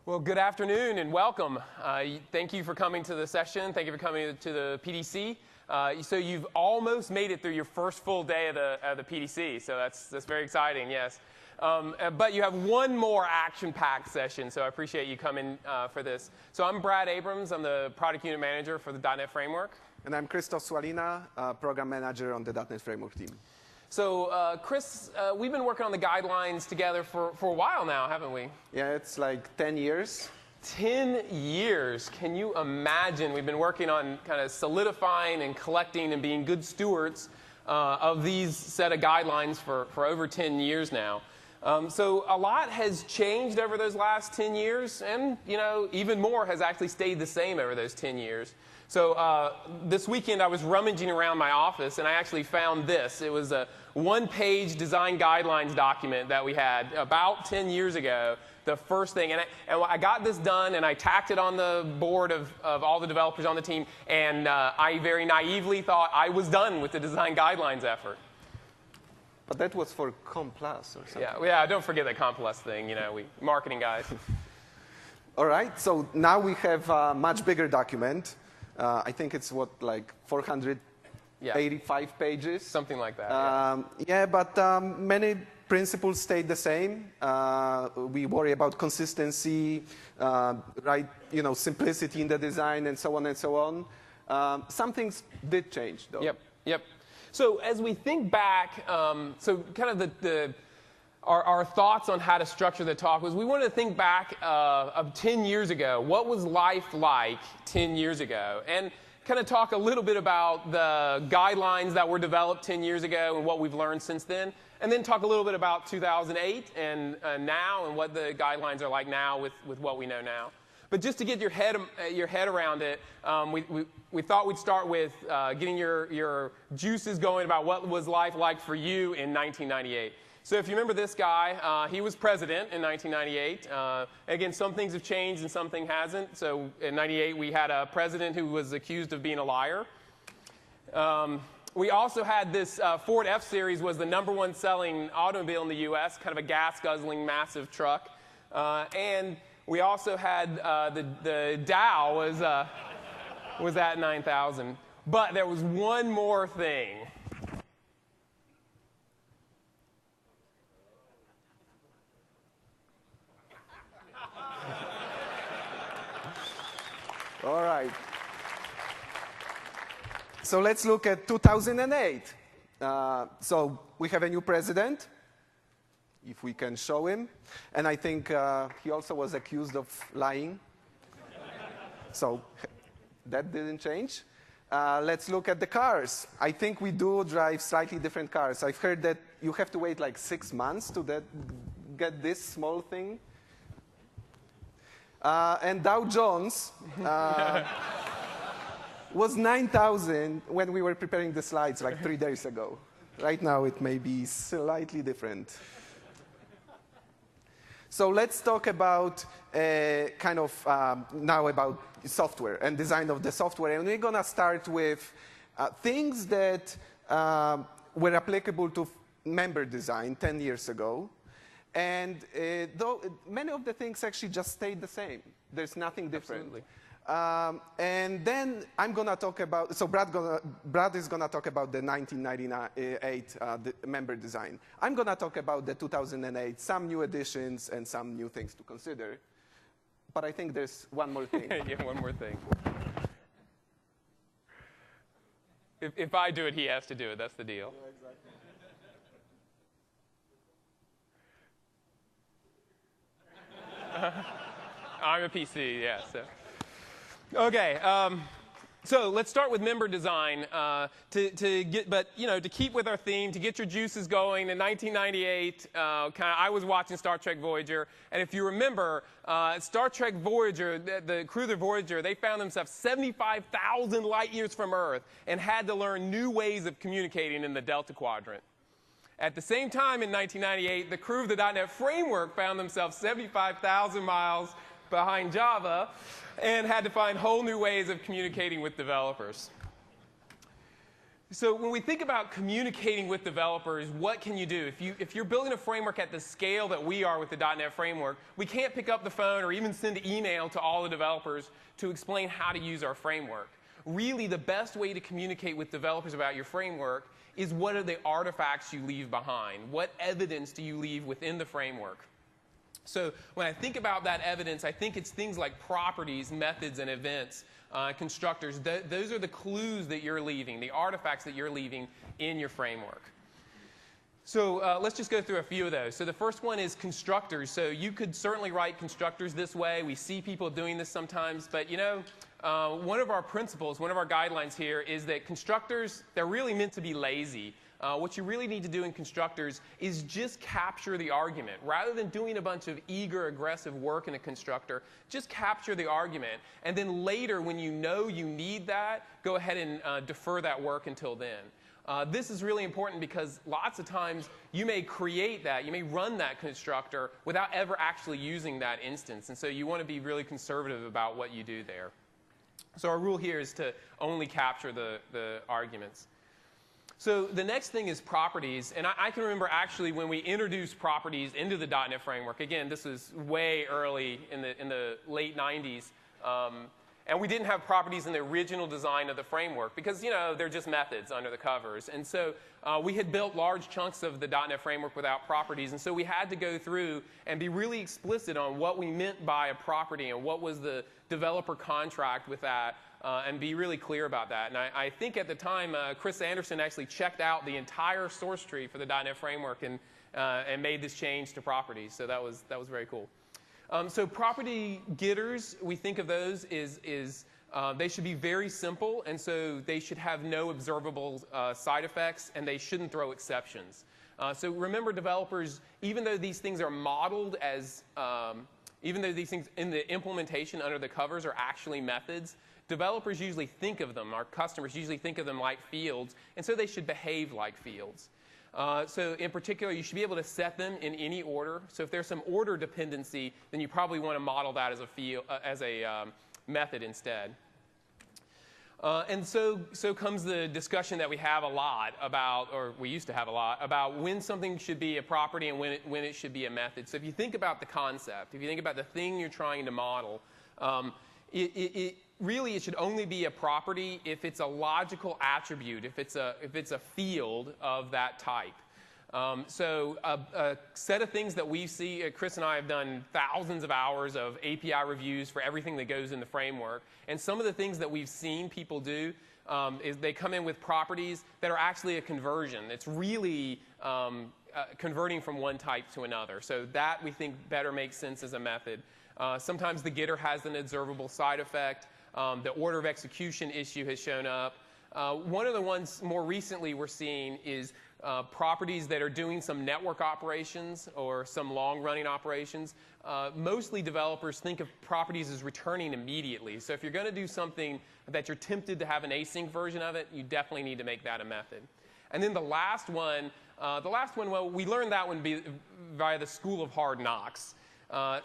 Well, good afternoon and welcome. Thank you for coming to the session. Thank you for coming to the PDC. So you've almost made it through your first full day of the PDC, so that's very exciting, yes. But you have one more action-packed session, so I appreciate you coming for this. So I'm Brad Abrams. I'm the Product Unit Manager for the .NET Framework. And I'm Christoph Swalina, Program Manager on the .NET Framework team. So, Chris, we've been working on the guidelines together for a while now, haven't we? Yeah, it's like 10 years. 10 years. Can you imagine? We've been working on kind of solidifying and collecting and being good stewards of these set of guidelines for over 10 years now. So a lot has changed over those last 10 years, and even more has actually stayed the same over those 10 years. So this weekend I was rummaging around my office and I actually found this. It was a one-page design guidelines document that we had about 10 years ago, the first thing. And I got this done and I tacked it on the board of all the developers on the team, and I very naively thought I was done with the design guidelines effort. But that was for Com Plus or something. Yeah, don't forget that Com Plus thing, we marketing guys. All right, so now we have a much bigger document. I think it's like 485 pages. Something like that. But many principles stayed the same. We worry about consistency, simplicity in the design, and so on and so on. Some things did change, though. Yep. So as we think back, so kind of our thoughts on how to structure the talk was we wanted to think back of 10 years ago. What was life like 10 years ago? And kind of talk a little bit about the guidelines that were developed 10 years ago and what we've learned since then. And then talk a little bit about 2008 and now and what the guidelines are like now with what we know now. But just to get your head around it, we thought we'd start with getting your juices going about what was life like for you in 1998. So if you remember this guy, he was president in 1998. Again, some things have changed and some things hasn't. So in 98, we had a president who was accused of being a liar. We also had this Ford F-Series was the #1 selling automobile in the U.S., kind of a gas-guzzling massive truck. And we also had the Dow was at 9,000. But there was one more thing. All right. So let's look at 2008. So we have a new president, if we can show him. And I think he also was accused of lying. So that didn't change. Let's look at the cars. I think we do drive slightly different cars. I've heard that you have to wait like 6 months to get this small thing. And Dow Jones was 9,000 when we were preparing the slides like 3 days ago. Right now it may be slightly different. So let's talk about now about software and design of the software. And we're going to start with things that were applicable to member design 10 years ago. And though many of the things actually just stayed the same. There's nothing different. Absolutely. And then I'm going to talk about, so Brad is going to talk about the 1998 member design. I'm going to talk about the 2008, some new additions and some new things to consider. But I think there's one more thing. Yeah, one more thing. If I do it, he has to do it. That's the deal. Yeah, exactly. I'm a PC, yeah. So. Okay, so let's start with member design. To keep with our theme, to get your juices going. In 1998, I was watching Star Trek Voyager, and if you remember, Star Trek Voyager, the crew of the Voyager, they found themselves 75,000 light years from Earth and had to learn new ways of communicating in the Delta Quadrant. At the same time, in 1998, the crew of the .NET Framework found themselves 75,000 miles behind Java and had to find whole new ways of communicating with developers. So when we think about communicating with developers, what can you do? If you're building a framework at the scale that we are with the .NET framework, we can't pick up the phone or even send an email to all the developers to explain how to use our framework. Really, the best way to communicate with developers about your framework is what are the artifacts you leave behind? What evidence do you leave within the framework? So when I think about that evidence, I think it's things like properties, methods, and events, constructors. Those are the clues that you're leaving, the artifacts that you're leaving in your framework. So let's just go through a few of those. So the first one is constructors. So you could certainly write constructors this way. We see people doing this sometimes. But you know, one of our principles, one of our guidelines here is that constructors, they're really meant to be lazy. What you really need to do in constructors is just capture the argument. Rather than doing a bunch of eager, aggressive work in a constructor, just capture the argument. And then later, when you know you need that, go ahead and defer that work until then. This is really important because lots of times you may create that, you may run that constructor without ever actually using that instance. And so you want to be really conservative about what you do there. So our rule here is to only capture the arguments. So the next thing is properties. And I can remember actually when we introduced properties into the .NET framework. Again, this was way early in the late 90s. And we didn't have properties in the original design of the framework because, you know, they're just methods under the covers. And so we had built large chunks of the .NET framework without properties. And so we had to go through and be really explicit on what we meant by a property and what was the developer contract with that and be really clear about that. And I think at the time, Chris Anderson actually checked out the entire source tree for the .NET framework and made this change to properties. So that was very cool. So property getters, we think of those they should be very simple, and so they should have no observable side effects, and they shouldn't throw exceptions. So remember, developers, even though these things are modeled as, even though these things in the implementation under the covers are actually methods, developers usually think of them, our customers usually think of them like fields, and so they should behave like fields. So in particular, you should be able to set them in any order. So if there's some order dependency, then you probably want to model that as a field, as a method instead. And so comes the discussion that we have a lot about, or we used to have a lot, about when something should be a property and when it should be a method. So if you think about the concept, if you think about the thing you're trying to model, really, it should only be a property if it's a logical attribute, if it's a field of that type. So a set of things that we see, Chris and I have done thousands of hours of API reviews for everything that goes in the framework. And some of the things that we've seen people do is they come in with properties that are actually a conversion. It's really converting from one type to another. So that, we think, better makes sense as a method. Sometimes the getter has an observable side effect. The order of execution issue has shown up. One of the ones more recently we're seeing is properties that are doing some network operations or some long-running operations. Mostly developers think of properties as returning immediately. So if you're going to do something that you're tempted to have an async version of it, you definitely need to make that a method. And then the last one, well, we learned that one via the School of Hard Knocks.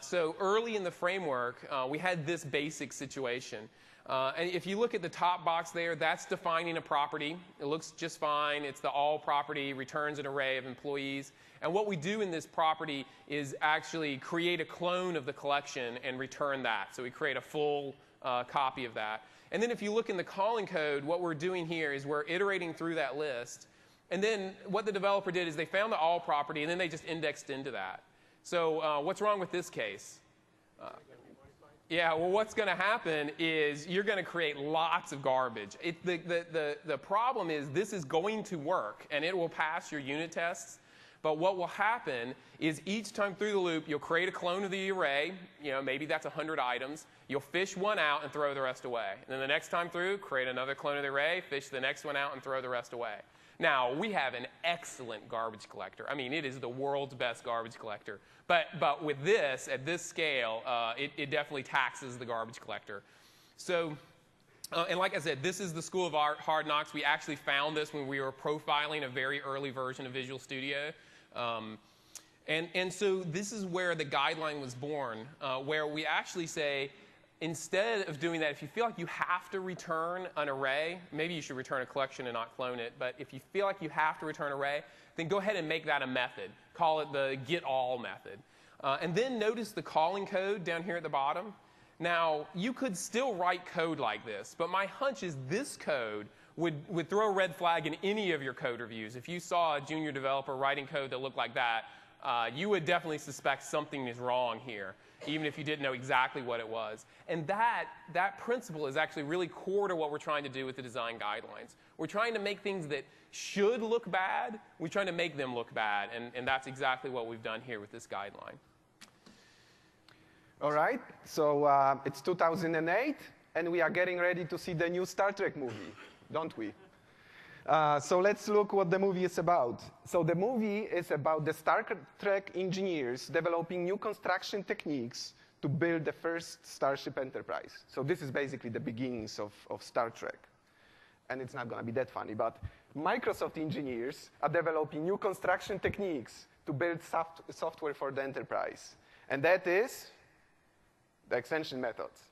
So early in the framework, we had this basic situation. And if you look at the top box there, that's defining a property. It looks just fine. It's the all property, returns an array of employees. And what we do in this property is actually create a clone of the collection and return that. So we create a full copy of that. And then if you look in the calling code, what we're doing here is we're iterating through that list. And then what the developer did is they found the all property, and then they just indexed into that. So what's wrong with this case? Yeah, well, what's going to happen is you're going to create lots of garbage. The problem is this is going to work, and it will pass your unit tests. But what will happen is each time through the loop, you'll create a clone of the array. You know, maybe that's 100 items. You'll fish one out and throw the rest away. And then the next time through, create another clone of the array, fish the next one out, and throw the rest away. Now, we have an excellent garbage collector. I mean, it is the world's best garbage collector. But with this, at this scale, it definitely taxes the garbage collector. So, and like I said, this is the School of Hard Knocks. We actually found this when we were profiling a very early version of Visual Studio. And so this is where the guideline was born, where we actually say, instead of doing that, if you feel like you have to return an array, maybe you should return a collection and not clone it, but if you feel like you have to return an array, then go ahead and make that a method. Call it the getAll method. And then notice the calling code down here at the bottom. Now, you could still write code like this, but my hunch is this code would throw a red flag in any of your code reviews. If you saw a junior developer writing code that looked like that, you would definitely suspect something is wrong here, even if you didn't know exactly what it was. And that principle is actually really core to what we're trying to do with the design guidelines. We're trying to make things that should look bad, we're trying to make them look bad, and that's exactly what we've done here with this guideline. All right, so it's 2008, and we are getting ready to see the new Star Trek movie, don't we? So let's look what the movie is about. So the movie is about the Star Trek engineers developing new construction techniques to build the first Starship Enterprise. So this is basically the beginnings of Star Trek. And it's not going to be that funny, but Microsoft engineers are developing new construction techniques to build software for the Enterprise. And that is the extension methods.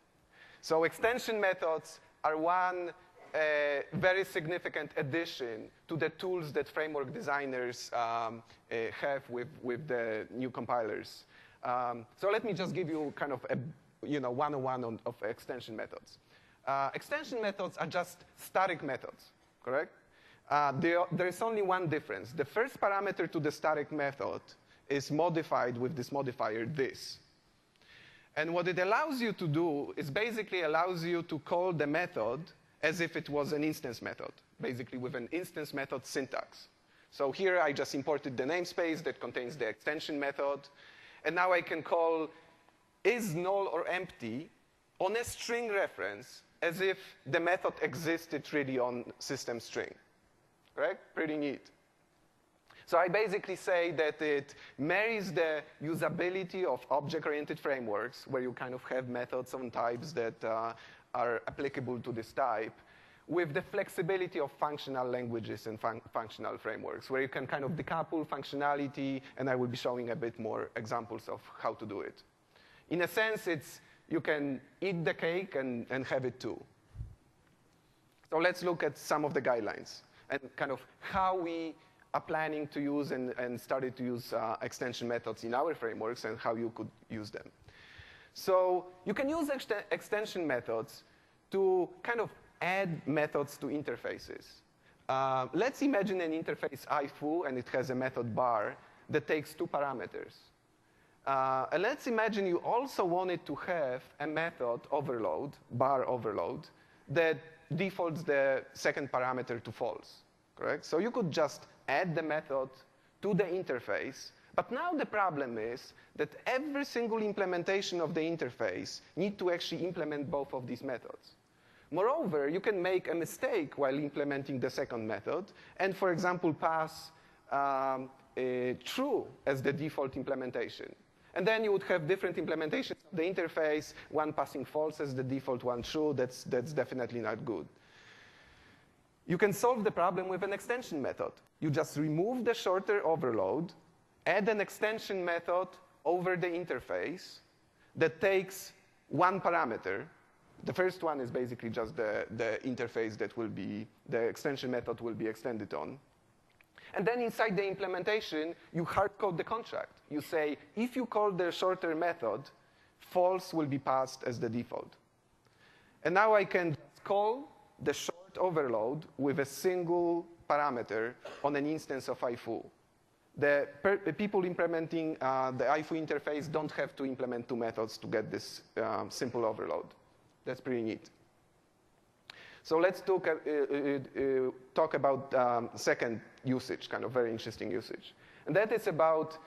So extension methods are one very significant addition to the tools that framework designers have with the new compilers. So let me just give you kind of a 101 of extension methods. Extension methods are just static methods, correct? There is only one difference. The first parameter to the static method is modified with this modifier, this. And what it allows you to do is basically allows you to call the method as if it was an instance method, basically with an instance method syntax. So here I just imported the namespace that contains the extension method. And now I can call is null or empty on a string reference as if the method existed really on system string. Correct? Pretty neat. So I basically say that it marries the usability of object-oriented frameworks, where you kind of have methods on types that are applicable to this type, with the flexibility of functional languages and functional frameworks, where you can kind of decouple functionality, and I will be showing a bit more examples of how to do it. In a sense, you can eat the cake and have it too. So let's look at some of the guidelines and kind of how we are planning to use and started to use extension methods in our frameworks and how you could use them. So you can use extension methods to kind of add methods to interfaces. Let's imagine an interface iFoo, and it has a method bar that takes 2 parameters. And let's imagine you also wanted to have a method overload, bar overload, that defaults the second parameter to false, correct? So you could just add the method to the interface. But now the problem is that every single implementation of the interface needs to actually implement both of these methods. Moreover, you can make a mistake while implementing the second method and, for example, pass true as the default implementation. And then you would have different implementations of the interface, one passing false as the default, one true. That's definitely not good. You can solve the problem with an extension method. You just remove the shorter overload, add an extension method over the interface that takes 1 parameter. The first one is basically just the interface that the extension method will be extended on. And then inside the implementation, you hard code the contract. You say, if you call the shorter method, false will be passed as the default. And now I can call the short overload with a single parameter on an instance of iFoo. The people implementing the iFoo interface don't have to implement 2 methods to get this simple overload. That's pretty neat. So let's talk about second usage, kind of very interesting usage. And that is about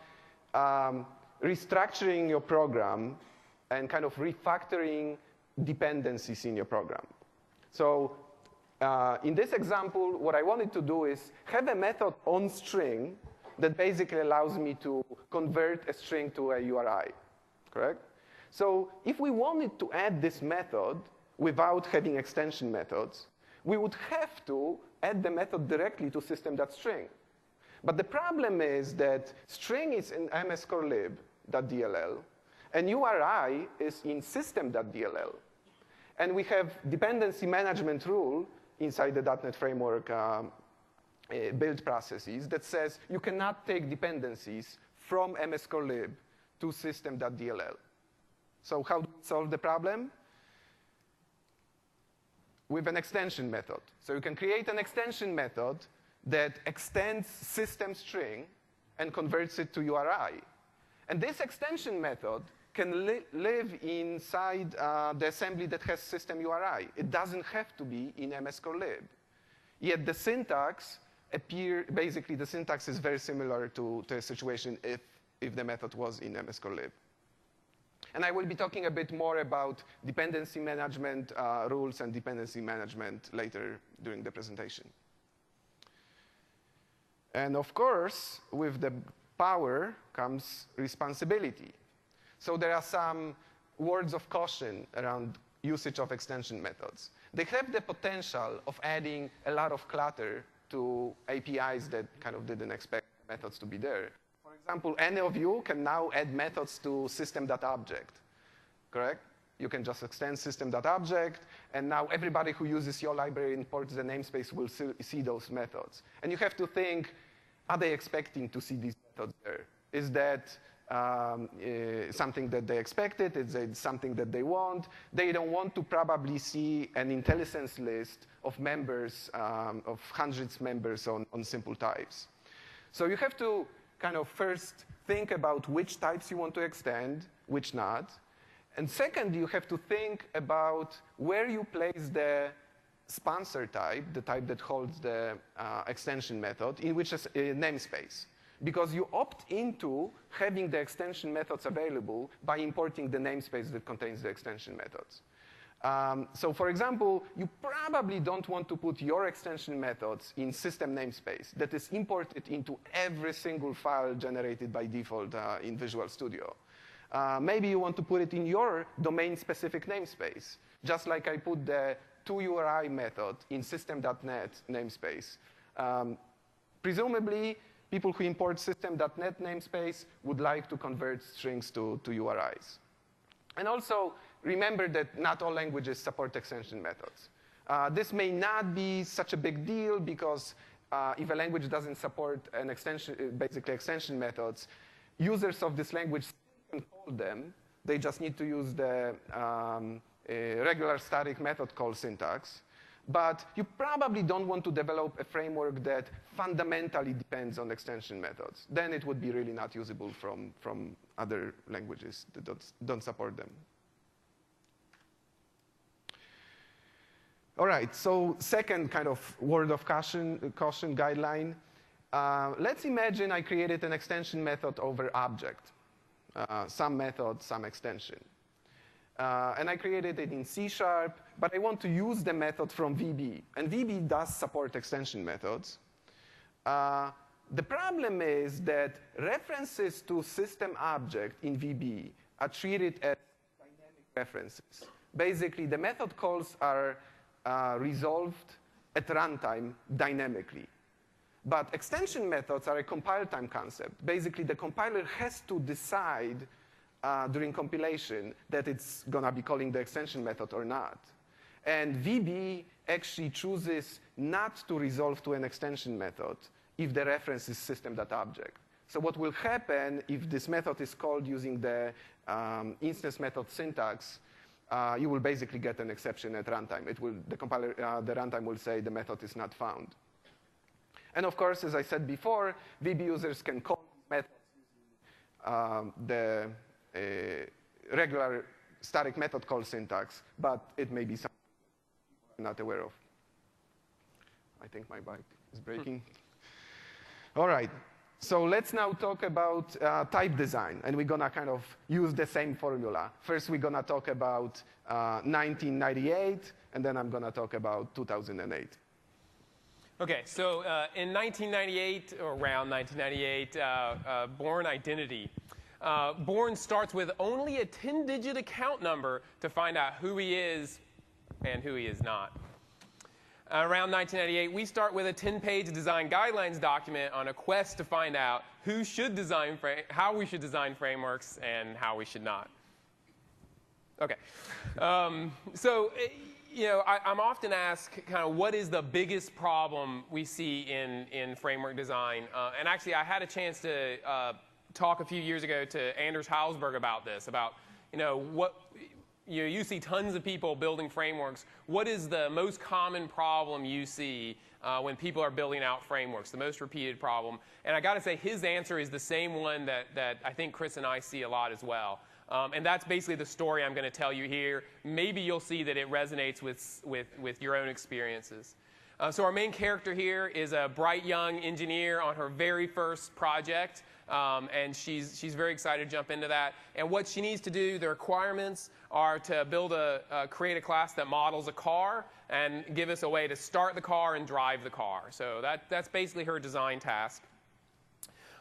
restructuring your program and kind of refactoring dependencies in your program. So in this example, what I wanted to do is have a method on string that basically allows me to convert a string to a URI, correct? So if we wanted to add this method without having extension methods, we would have to add the method directly to system.string. But the problem is that string is in mscorelib.dll, and URI is in system.dll. And we have dependency management rule inside the .NET Framework build processes that says you cannot take dependencies from mscorelib to system.dll. So how do we solve the problem? With an extension method. So you can create an extension method that extends system string and converts it to URI. And this extension method can live inside the assembly that has system URI. It doesn't have to be in mscorelib. Yet the syntax basically the syntax is very similar to a situation if the method was in mscorelib. And I will be talking a bit more about dependency management rules and dependency management later during the presentation. And of course, with the power comes responsibility. So there are some words of caution around usage of extension methods. They have the potential of adding a lot of clutter to APIs that kind of didn't expect methods to be there. For example, any of you can now add methods to system.object, correct? You can just extend system.object, and now everybody who uses your library and imports the namespace will see those methods. And you have to think, are they expecting to see these methods there? Is that something that they expected? Is it something that they want? They don't want to probably see an IntelliSense list of members, of hundreds of members on simple types. So you have to kind of first think about which types you want to extend, which not. And second, you have to think about where you place the sponsor type, the type that holds the extension method, in which is a namespace. Because you opt into having the extension methods available by importing the namespace that contains the extension methods. So for example, you probably don't want to put your extension methods in system namespace that is imported into every single file generated by default in Visual Studio. Maybe you want to put it in your domain-specific namespace, just like I put the toURI method in system.net namespace. Presumably, people who import system.net namespace would like to convert strings to URIs. And also, remember that not all languages support extension methods. This may not be such a big deal because if a language doesn't support an extension, basically extension methods, users of this language can call them. They just need to use the regular static method call syntax. But you probably don't want to develop a framework that fundamentally depends on extension methods. Then it would be really not usable from other languages that don't support them. All right, so second kind of word of caution guideline. Let's imagine I created an extension method over object. Some method, some extension. And I created it in C#, but I want to use the method from VB. And VB does support extension methods. The problem is that references to system object in VB are treated as dynamic references. Basically, the method calls are resolved at runtime dynamically. But extension methods are a compile time concept. Basically, the compiler has to decide during compilation that it's going to be calling the extension method or not. And VB actually chooses not to resolve to an extension method if the reference is system.object. So what will happen if this method is called using the instance method syntax, you will basically get an exception at runtime. The compiler, the runtime will say the method is not found. And of course, as I said before, VB users can call methods using the regular static method call syntax, but it may be something I'm not aware of. I think my bike is breaking. All right, so let's now talk about type design, and we're gonna kind of use the same formula. First, we're gonna talk about 1998, and then I'm gonna talk about 2008. Okay, so in 1998, or around 1998, Born Identity. Born starts with only a 10-digit account number to find out who he is and who he is not. Around 1998, we start with a 10-page design guidelines document on a quest to find out who should design, how we should design frameworks and how we should not. Okay. I'm often asked kind of what is the biggest problem we see in framework design. And actually, I had a chance to talk a few years ago to Anders Hausberg about this, about, you see tons of people building frameworks. What is the most common problem you see when people are building out frameworks, the most repeated problem? And I got to say, his answer is the same one that I think Chris and I see a lot as well. And that's basically the story I'm going to tell you here. Maybe you'll see that it resonates with your own experiences. So our main character here is a bright young engineer on her very first project. And she's very excited to jump into that. And what she needs to do, the requirements are to create a class that models a car and give us a way to start the car and drive the car. So that's basically her design task.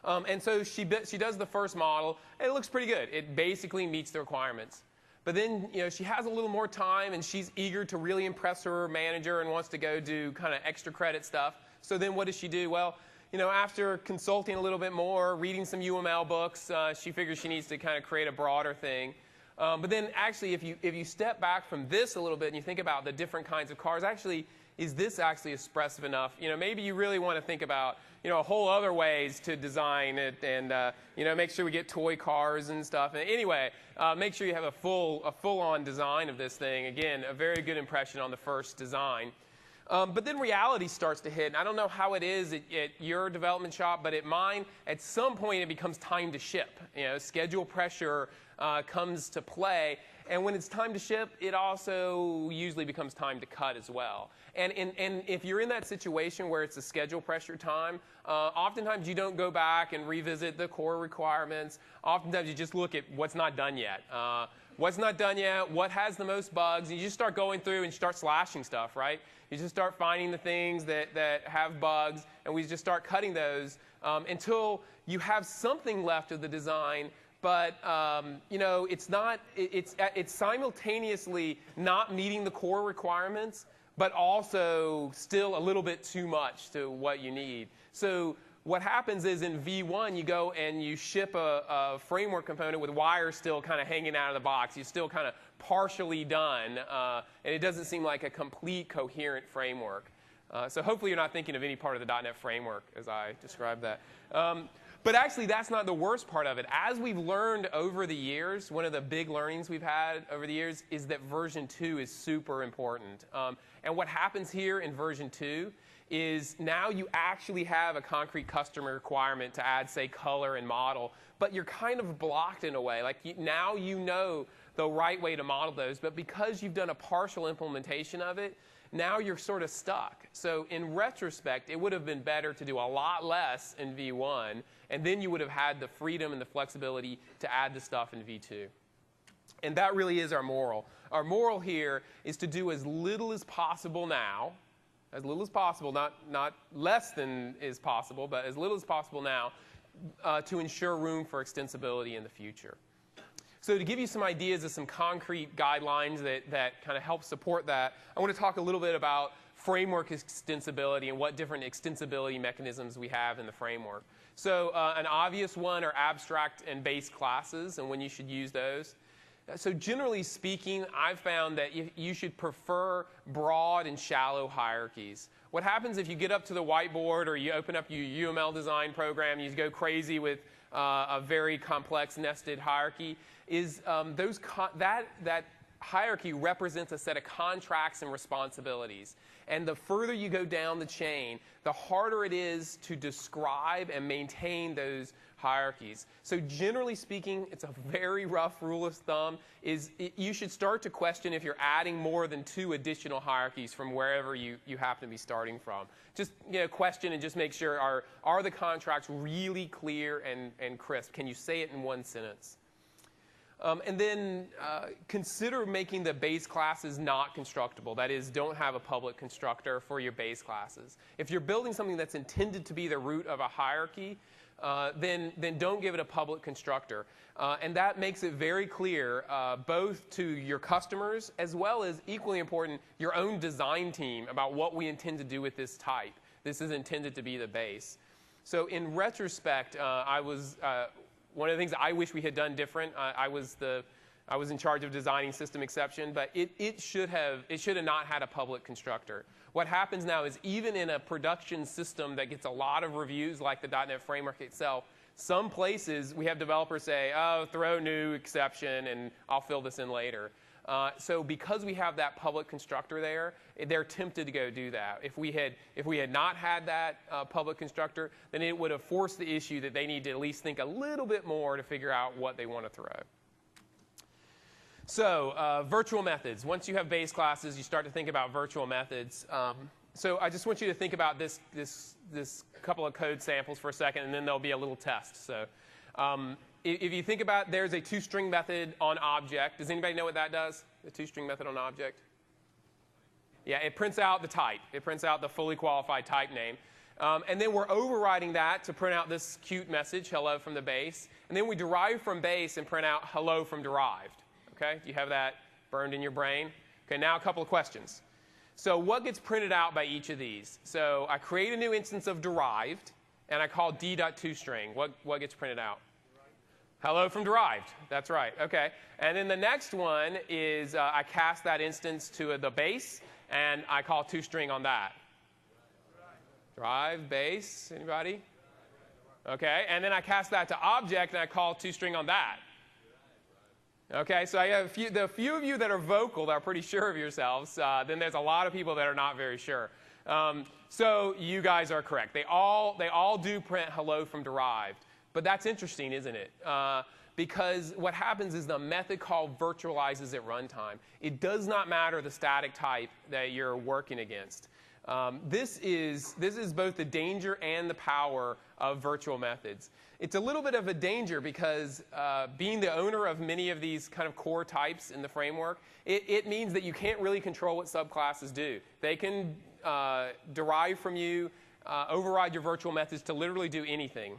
And so she does the first model, and it looks pretty good. It basically meets the requirements. But then she has a little more time, and she's eager to really impress her manager and wants to go do kind of extra credit stuff. So then what does she do? Well, after consulting a little bit more, reading some UML books, she figures she needs to kind of create a broader thing. But then actually, if you step back from this a little bit and you think about the different kinds of cars, actually, is this actually expressive enough? Maybe you really want to think about a whole other ways to design it, and make sure we get toy cars and stuff. And anyway, make sure you have a full-on design of this thing. Again, a very good impression on the first design. But then reality starts to hit. And I don't know how it is at your development shop, but at mine, at some point it becomes time to ship. Schedule pressure comes to play. And when it's time to ship, it also usually becomes time to cut as well. And if you're in that situation where it's a schedule pressure time, oftentimes you don't go back and revisit the core requirements. Oftentimes you just look at what's not done yet. What's not done yet, what has the most bugs, and you just start going through and start slashing stuff, right? You just start finding the things that have bugs, and we just start cutting those until you have something left of the design. But it's simultaneously not meeting the core requirements, but also still a little bit too much to what you need. So what happens is in V1, you go and you ship a framework component with wires still kind of hanging out of the box. You're still kind of partially done, and it doesn't seem like a complete coherent framework. So hopefully you're not thinking of any part of the .NET framework as I described that. But actually, that's not the worst part of it. As we've learned over the years, one of the big learnings we've had over the years is that version 2 is super important. And what happens here in version 2 is now you actually have a concrete customer requirement to add, say, color and model, but you're kind of blocked in a way. Like now you know the right way to model those, but because you've done a partial implementation of it, now you're sort of stuck. So in retrospect, it would have been better to do a lot less in V1, and then you would have had the freedom and the flexibility to add the stuff in V2. And that really is our moral. Our moral here is to do as little as possible now, as little as possible, not less than is possible, but as little as possible now, to ensure room for extensibility in the future. So to give you some ideas of some concrete guidelines that kind of help support that, I want to talk a little bit about framework extensibility and what different extensibility mechanisms we have in the framework. So an obvious one are abstract and base classes and when you should use those. So generally speaking, I've found that you should prefer broad and shallow hierarchies. What happens if you get up to the whiteboard or you open up your UML design program, you go crazy with a very complex nested hierarchy, is that hierarchy represents a set of contracts and responsibilities. And the further you go down the chain, the harder it is to describe and maintain those hierarchies. So generally speaking, it's a very rough rule of thumb, you should start to question if you're adding more than 2 additional hierarchies from wherever you happen to be starting from. Just question and just make sure, are the contracts really clear and crisp? Can you say it in one sentence? And then consider making the base classes not constructible. That is, don't have a public constructor for your base classes. If you're building something that's intended to be the root of a hierarchy, then don't give it a public constructor. And that makes it very clear, both to your customers as well as, equally important, your own design team about what we intend to do with this type. This is intended to be the base. So in retrospect, one of the things I wish we had done different, I I was in charge of designing system exception, but it should have not had a public constructor. What happens now is even in a production system that gets a lot of reviews like the .NET Framework itself, some places we have developers say, oh, throw new exception and I'll fill this in later. So because we have that public constructor there, they're tempted to go do that. If we had not had that public constructor, then it would have forced the issue that they need to at least think a little bit more to figure out what they want to throw. So virtual methods. Once you have base classes, you start to think about virtual methods. So I just want you to think about this couple of code samples for a second, and then there'll be a little test. So if you think about, there's a toString method on object. Does anybody know what that does? The toString method on object? Yeah, it prints out the type. It prints out the fully qualified type name. And then we're overriding that to print out this cute message, hello from the base. And then we derive from base and print out hello from derived. Okay, do you have that burned in your brain? Okay, now a couple of questions. So what gets printed out by each of these? So I create a new instance of derived, and I call d.toString. What gets printed out? Hello from derived. That's right. Okay. And then the next one is I cast that instance to the base, and I call toString on that. Derived, base, anybody? Okay. And then I cast that to object, and I call toString on that. Okay, so I have the few of you that are vocal, that are pretty sure of yourselves. Then there's a lot of people that are not very sure. So you guys are correct. They all do print hello from derived. But that's interesting, isn't it? Because what happens is the method call virtualizes at runtime. It does not matter the static type that you're working against. This is both the danger and the power of virtual methods. It's a little bit of a danger because being the owner of many of these kind of core types in the framework, it means that you can't really control what subclasses do. They can derive from you, override your virtual methods to literally do anything.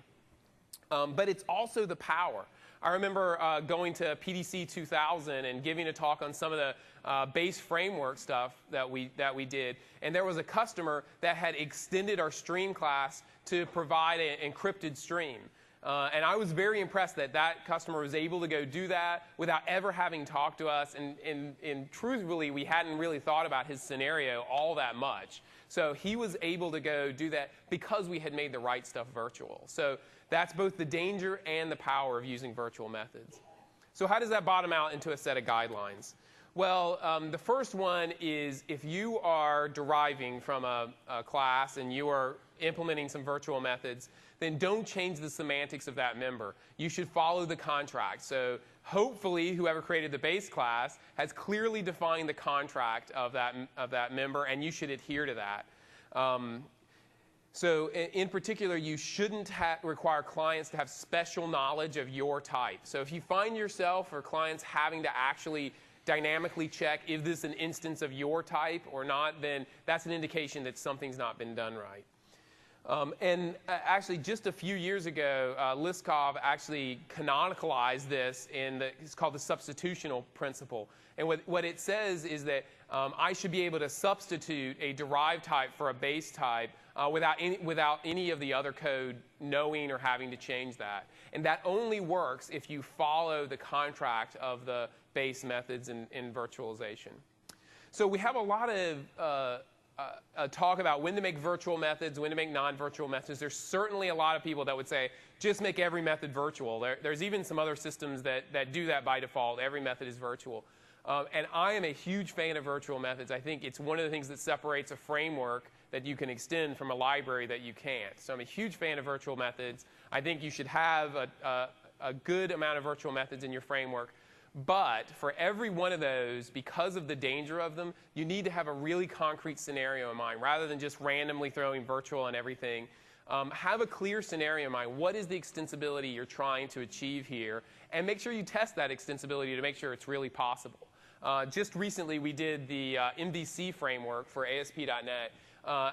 But it's also the power. I remember going to PDC 2000 and giving a talk on some of the base framework stuff that we did. And there was a customer that had extended our stream class to provide an encrypted stream. And I was very impressed that that customer was able to go do that without ever having talked to us. And truthfully, we hadn't really thought about his scenario all that much. So he was able to go do that because we had made the right stuff virtual. So that's both the danger and the power of using virtual methods. So how does that bottom out into a set of guidelines? Well, the first one is if you are deriving from a class and you are implementing some virtual methods, then don't change the semantics of that member. You should follow the contract. So hopefully whoever created the base class has clearly defined the contract of that member, and you should adhere to that. So in particular, you shouldn't require clients to have special knowledge of your type. So if you find yourself or clients having to actually dynamically check if this is an instance of your type or not, then that's an indication that something's not been done right. And actually, just a few years ago, Liskov actually canonicalized this it's called the substitutional principle. And what it says is that I should be able to substitute a derived type for a base type without any of the other code knowing or having to change that. And that only works if you follow the contract of the base methods in virtualization. So we have a lot of talk about when to make virtual methods, when to make non-virtual methods. There's certainly a lot of people that would say, just make every method virtual. There's even some other systems that do that by default. Every method is virtual. And I am a huge fan of virtual methods. I think it's one of the things that separates a framework that you can extend from a library that you can't. So I'm a huge fan of virtual methods. I think you should have a good amount of virtual methods in your framework. But for every one of those, because of the danger of them, you need to have a really concrete scenario in mind. Rather than just randomly throwing virtual on everything, have a clear scenario in mind. What is the extensibility you're trying to achieve here? And make sure you test that extensibility to make sure it's really possible. Just recently, we did the MDC framework for ASP.NET.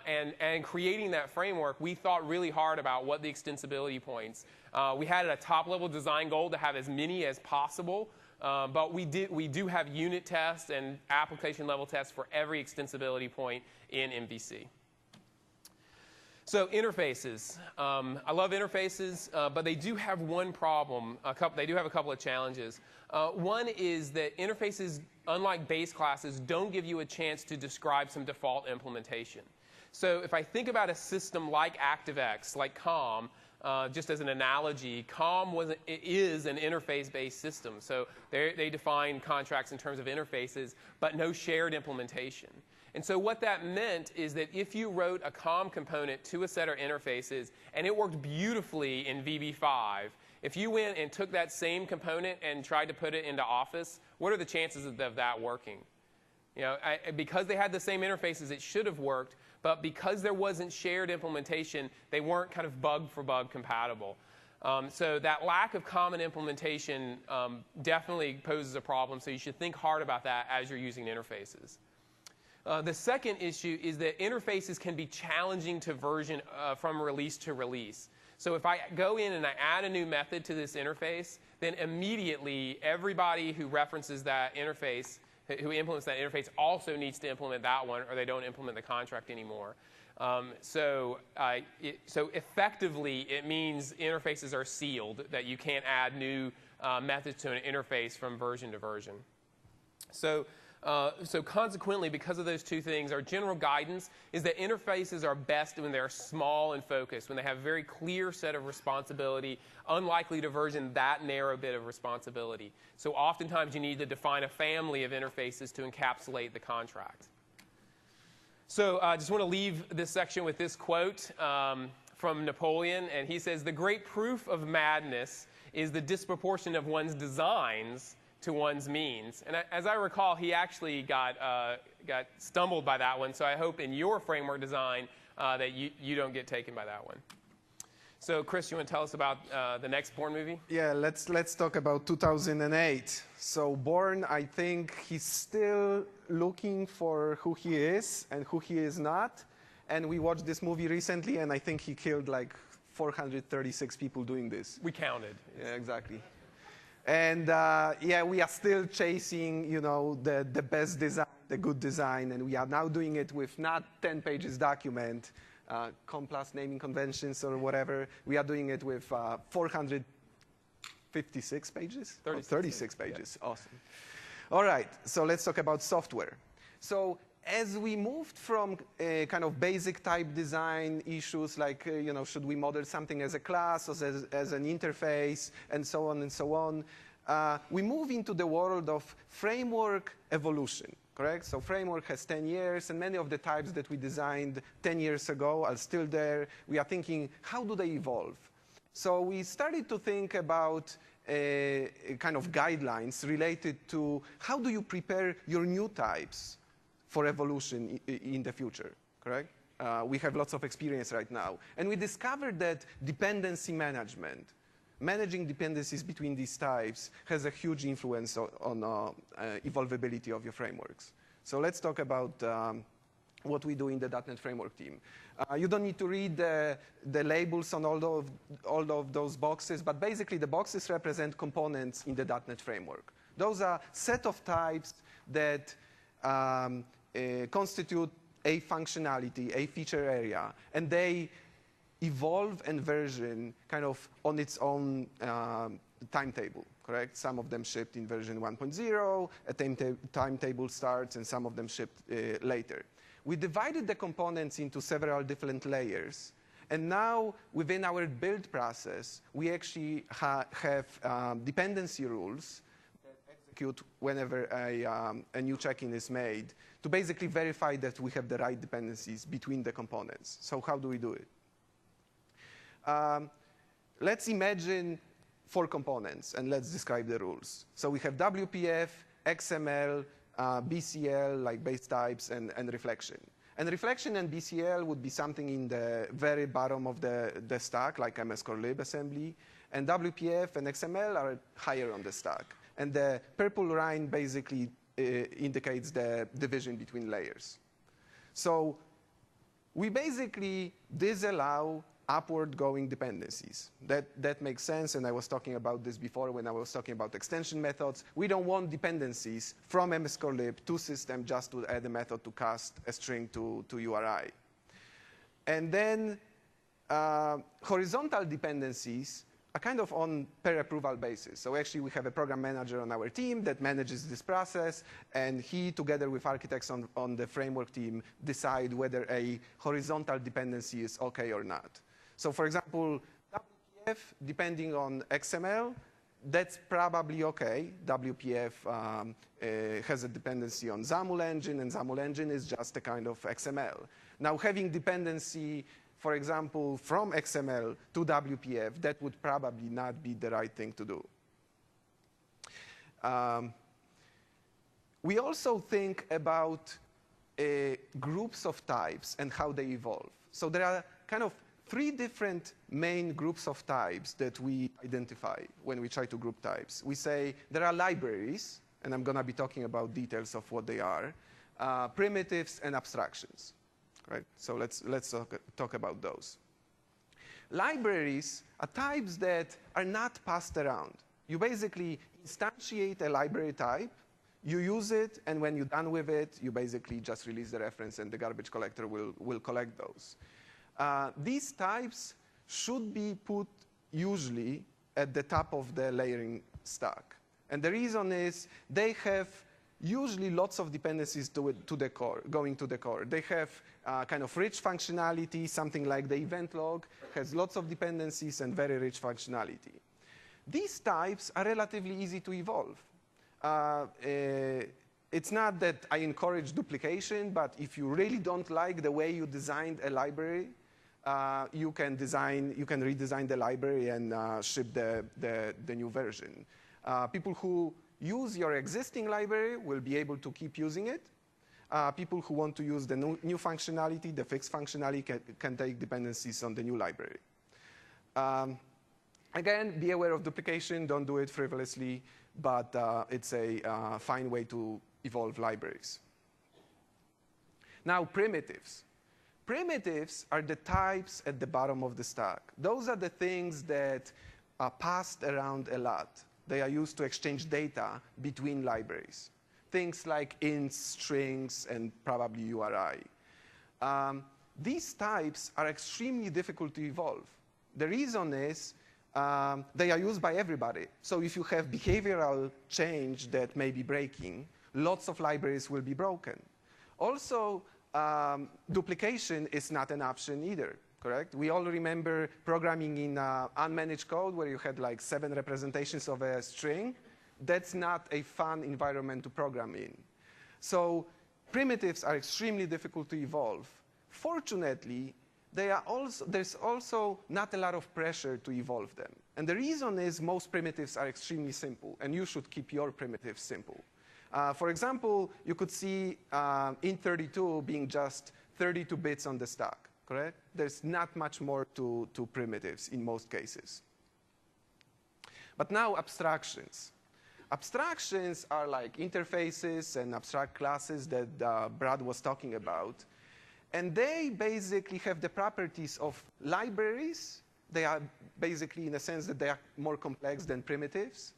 And creating that framework, we thought really hard about what the extensibility points. We had a top-level design goal to have as many as possible. But we do have unit tests and application level tests for every extensibility point in MVC. So interfaces. I love interfaces, but they do have one problem. They do have a couple of challenges. One is that interfaces, unlike base classes, don't give you a chance to describe some default implementation. So if I think about a system like ActiveX, like COM, just as an analogy, COM is an interface-based system. So they define contracts in terms of interfaces, but no shared implementation. And so what that meant is that if you wrote a COM component to a set of interfaces and it worked beautifully in VB5, if you went and took that same component and tried to put it into Office, what are the chances of that working? You know, because they had the same interfaces, it should have worked, but because there wasn't shared implementation, they weren't kind of bug for bug compatible. So that lack of common implementation definitely poses a problem, so you should think hard about that as you're using interfaces. The second issue is that interfaces can be challenging to version from release to release. So if I go in and I add a new method to this interface, then immediately everybody who references that interface, who implements that interface, also needs to implement that one, or they don't implement the contract anymore. So effectively, it means interfaces are sealed, that you can't add new methods to an interface from version to version. So consequently, because of those two things, our general guidance is that interfaces are best when they're small and focused, when they have a very clear set of responsibility, unlikely to version that narrow bit of responsibility. So oftentimes you need to define a family of interfaces to encapsulate the contract. So I just want to leave this section with this quote from Napoleon, and he says, "The great proof of madness is the disproportion of one's designs to one's means." And as I recall, he actually got stumbled by that one. So I hope in your framework design that you don't get taken by that one. So Chris, you want to tell us about the next Bourne movie? Yeah, let's talk about 2008. So Bourne, I think he's still looking for who he is and who he is not. And we watched this movie recently, and I think he killed like 436 people doing this. We counted. Yeah, exactly. And yeah, we are still chasing, you know, the best design, the good design, and we are now doing it with not 10 pages document, COM+ naming conventions or whatever. We are doing it with 456 pages? 36 pages. Yeah. Awesome. All right, so let's talk about software. So as we moved from kind of basic type design issues like, you know, should we model something as a class or as an interface and so on and so on, we move into the world of framework evolution, correct? So framework has 10 years, and many of the types that we designed 10 years ago are still there. We are thinking, how do they evolve? So we started to think about kind of guidelines related to how do you prepare your new types for evolution in the future, correct? We have lots of experience right now. And we discovered that dependency management, managing dependencies between these types, has a huge influence on evolvability of your frameworks. So let's talk about what we do in the .NET Framework team. You don't need to read the labels on all of those boxes, but basically the boxes represent components in the .NET Framework. Those are set of types that constitute a functionality, a feature area, and they evolve and version kind of on its own timetable, correct? Some of them shipped in version 1.0, a timetable starts, and some of them shipped later. We divided the components into several different layers, and now within our build process, we actually have dependency rules whenever a new check-in is made to basically verify that we have the right dependencies between the components. So how do we do it? Let's imagine 4 components, and let's describe the rules. So we have WPF, XML, BCL, like base types, and reflection. And reflection and BCL would be something in the very bottom of the stack, like MS Core Lib assembly. And WPF and XML are higher on the stack. And the purple line basically indicates the division between layers. So we basically disallow upward-going dependencies. That makes sense, and I was talking about this before when I was talking about extension methods. We don't want dependencies from MS Core Lib to system just to add a method to cast a string to URI. And then horizontal dependencies are kind of on per approval basis. So actually we have a program manager on our team that manages this process, and he, together with architects on the framework team, decide whether a horizontal dependency is okay or not. So for example, WPF, depending on XML, that's probably okay. WPF has a dependency on XAML engine, and XAML engine is just a kind of XML. Now having dependency, for example, from XML to WPF, that would probably not be the right thing to do. We also think about groups of types and how they evolve. So there are kind of 3 different main groups of types that we identify when we try to group types. We say there are libraries, and I'm going to be talking about details of what they are, primitives, and abstractions. Right? So let's talk about those. Libraries are types that are not passed around. You basically instantiate a library type, you use it, and when you're done with it, you basically just release the reference, and the garbage collector will collect those. These types should be put usually at the top of the layering stack. And the reason is they have usually lots of dependencies to the core, going to the core. They have kind of rich functionality, something like the event log has lots of dependencies and very rich functionality. These types are relatively easy to evolve. It's not that I encourage duplication, but if you really don't like the way you designed a library, you can redesign the library and ship the new version. People who use your existing library will be able to keep using it. People who want to use the new functionality, the fixed functionality, can take dependencies on the new library. Again, be aware of duplication. Don't do it frivolously, but it's a fine way to evolve libraries. Now, primitives. Primitives are the types at the bottom of the stack. Those are the things that are passed around a lot. They are used to exchange data between libraries. Things like ints, strings, and probably URI. These types are extremely difficult to evolve. The reason is they are used by everybody. So if you have behavioral change that may be breaking, lots of libraries will be broken. Also, duplication is not an option either. Correct? We all remember programming in unmanaged code where you had like 7 representations of a string. That's not a fun environment to program in. So primitives are extremely difficult to evolve. Fortunately, there's also not a lot of pressure to evolve them. And the reason is most primitives are extremely simple, and you should keep your primitives simple. For example, you could see int32 being just 32 bits on the stack. Correct? There's not much more to primitives in most cases. But now abstractions. Abstractions are like interfaces and abstract classes that Brad was talking about. And they basically have the properties of libraries. They are basically in a sense that they are more complex than primitives.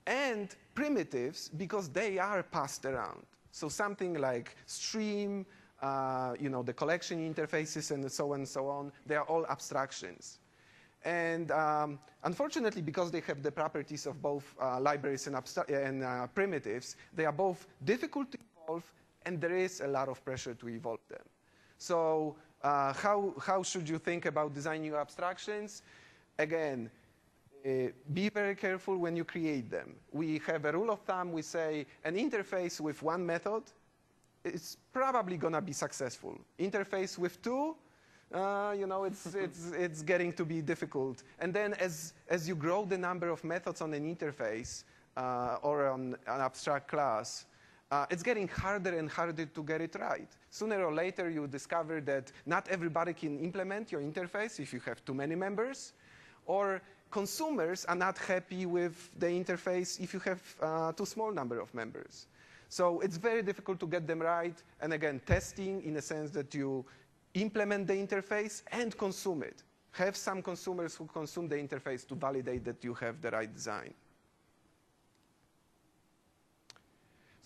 And primitives because they are passed around. So something like stream, the collection interfaces and so on, they are all abstractions. And unfortunately, because they have the properties of both libraries and primitives, they are both difficult to evolve, and there is a lot of pressure to evolve them. So how should you think about designing your abstractions? Again, be very careful when you create them. We have a rule of thumb. We say an interface with 1 method it's probably going to be successful. Interface with 2, it's getting to be difficult. And then as you grow the number of methods on an interface or on an abstract class, it's getting harder and harder to get it right. Sooner or later, you discover that not everybody can implement your interface if you have too many members, or consumers are not happy with the interface if you have too small number of members. So it's very difficult to get them right. And again, testing in a sense that you implement the interface and consume it. Have some consumers who consume the interface to validate that you have the right design.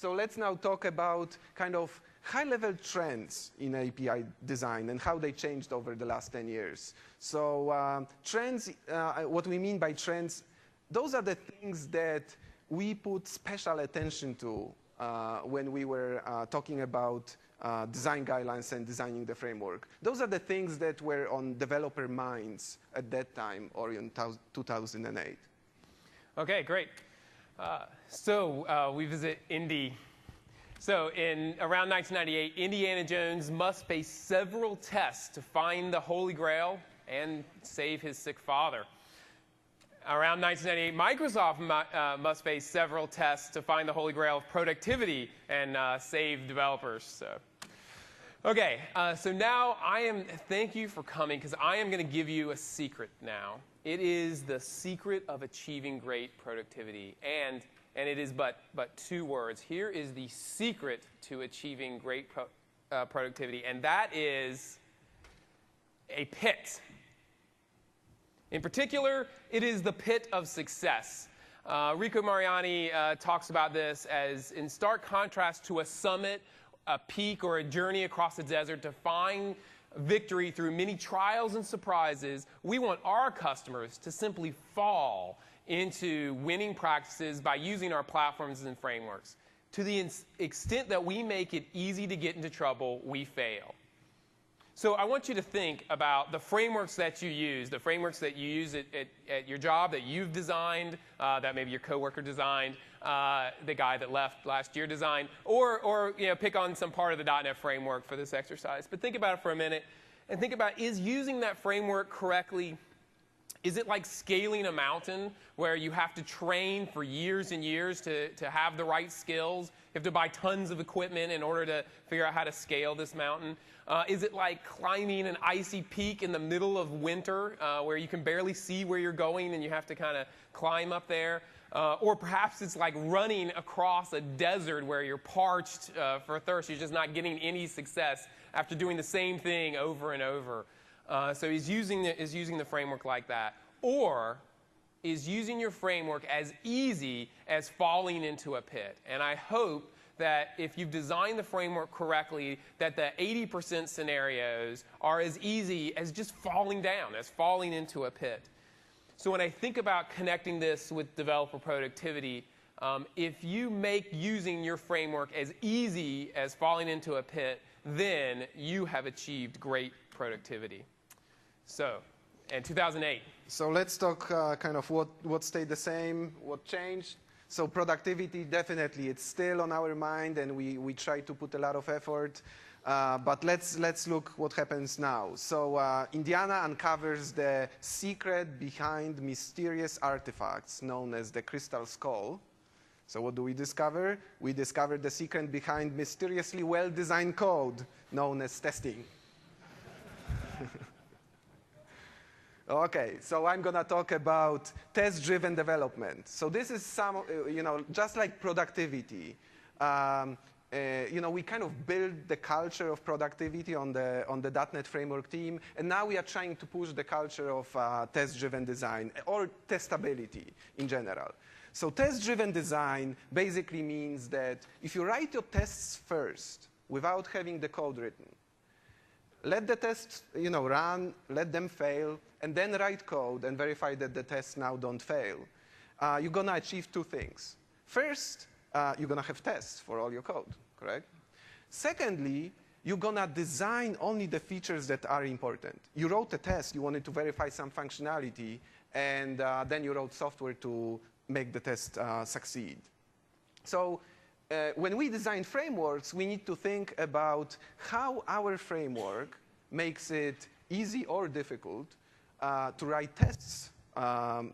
So let's now talk about kind of high-level trends in API design and how they changed over the last 10 years. So trends, what we mean by trends, those are the things that we put special attention to when we were talking about design guidelines and designing the framework. Those are the things that were on developer minds at that time, or in 2008. Okay, great. We visit Indy. So in around 1998, Indiana Jones must face several tests to find the Holy Grail and save his sick father. Around 1998, Microsoft must face several tests to find the Holy Grail of productivity and save developers. So now thank you for coming, because I am going to give you a secret now. It is the secret of achieving great productivity. And it is but 2 words. Here is the secret to achieving great productivity, and that is a pit. In particular, it is the pit of success. Rico Mariani talks about this as in stark contrast to a summit, a peak, or a journey across the desert. To find victory through many trials and surprises, we want our customers to simply fall into winning practices by using our platforms and frameworks. To the extent that we make it easy to get into trouble, we fail. So I want you to think about the frameworks that you use, at your job that you've designed, that maybe your coworker designed, the guy that left last year designed, or pick on some part of the .NET framework for this exercise. But think about it for a minute, and think about, is using that framework correctly, is it like scaling a mountain where you have to train for years and years to have the right skills? You have to buy tons of equipment in order to figure out how to scale this mountain. Is it like climbing an icy peak in the middle of winter where you can barely see where you're going and you have to kind of climb up there? Or perhaps it's like running across a desert where you're parched for thirst. You're just not getting any success after doing the same thing over and over. So is using the framework like that. Or is using your framework as easy as falling into a pit. And I hope that if you've designed the framework correctly, that the 80% scenarios are as easy as just falling down, as falling into a pit. So when I think about connecting this with developer productivity, if you make using your framework as easy as falling into a pit, then you have achieved great productivity. So, in 2008. So let's talk kind of what stayed the same, what changed. So productivity, definitely, it's still on our mind, and we try to put a lot of effort. But let's look what happens now. So Indiana uncovers the secret behind mysterious artifacts known as the Crystal Skull. So what do we discover? We discover the secret behind mysteriously well-designed code known as testing. Okay, so I'm going to talk about test-driven development. So this is just like productivity. We kind of build the culture of productivity on the .NET Framework team, and now we are trying to push the culture of test-driven design, or testability in general. So test-driven design basically means that if you write your tests first without having the code written, let the tests run, let them fail, and then write code and verify that the tests now don't fail, you're going to achieve 2 things. First, you're going to have tests for all your code, correct? Secondly, you're going to design only the features that are important. You wrote a test, you wanted to verify some functionality, and then you wrote software to make the test succeed. So when we design frameworks, we need to think about how our framework makes it easy or difficult to write tests on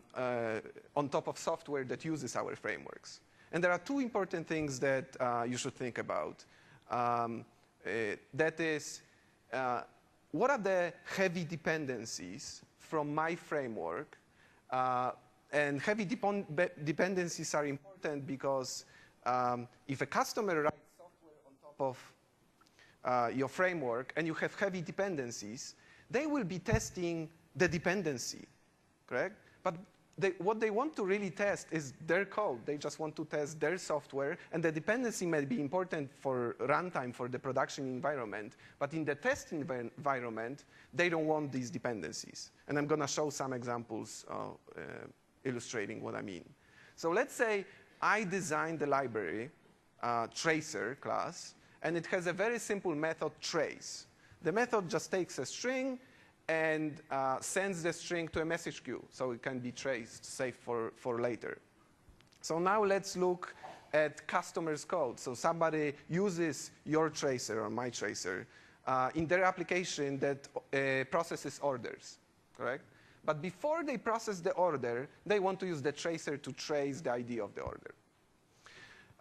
top of software that uses our frameworks. And there are 2 important things that you should think about. That is, what are the heavy dependencies from my framework? And heavy dependencies are important because if a customer writes software on top of your framework and you have heavy dependencies, they will be testing the dependency, correct? But what they want to really test is their code. They just want to test their software, and the dependency may be important for runtime, for the production environment, but in the test environment, they don't want these dependencies. And I'm going to show some examples illustrating what I mean. So let's say I designed the library, tracer class, and it has a very simple method, trace. The method just takes a string and sends the string to a message queue, so it can be traced, saved for later. So now let's look at customers' code. So somebody uses your tracer or my tracer in their application that processes orders, correct? But before they process the order, they want to use the tracer to trace the ID of the order.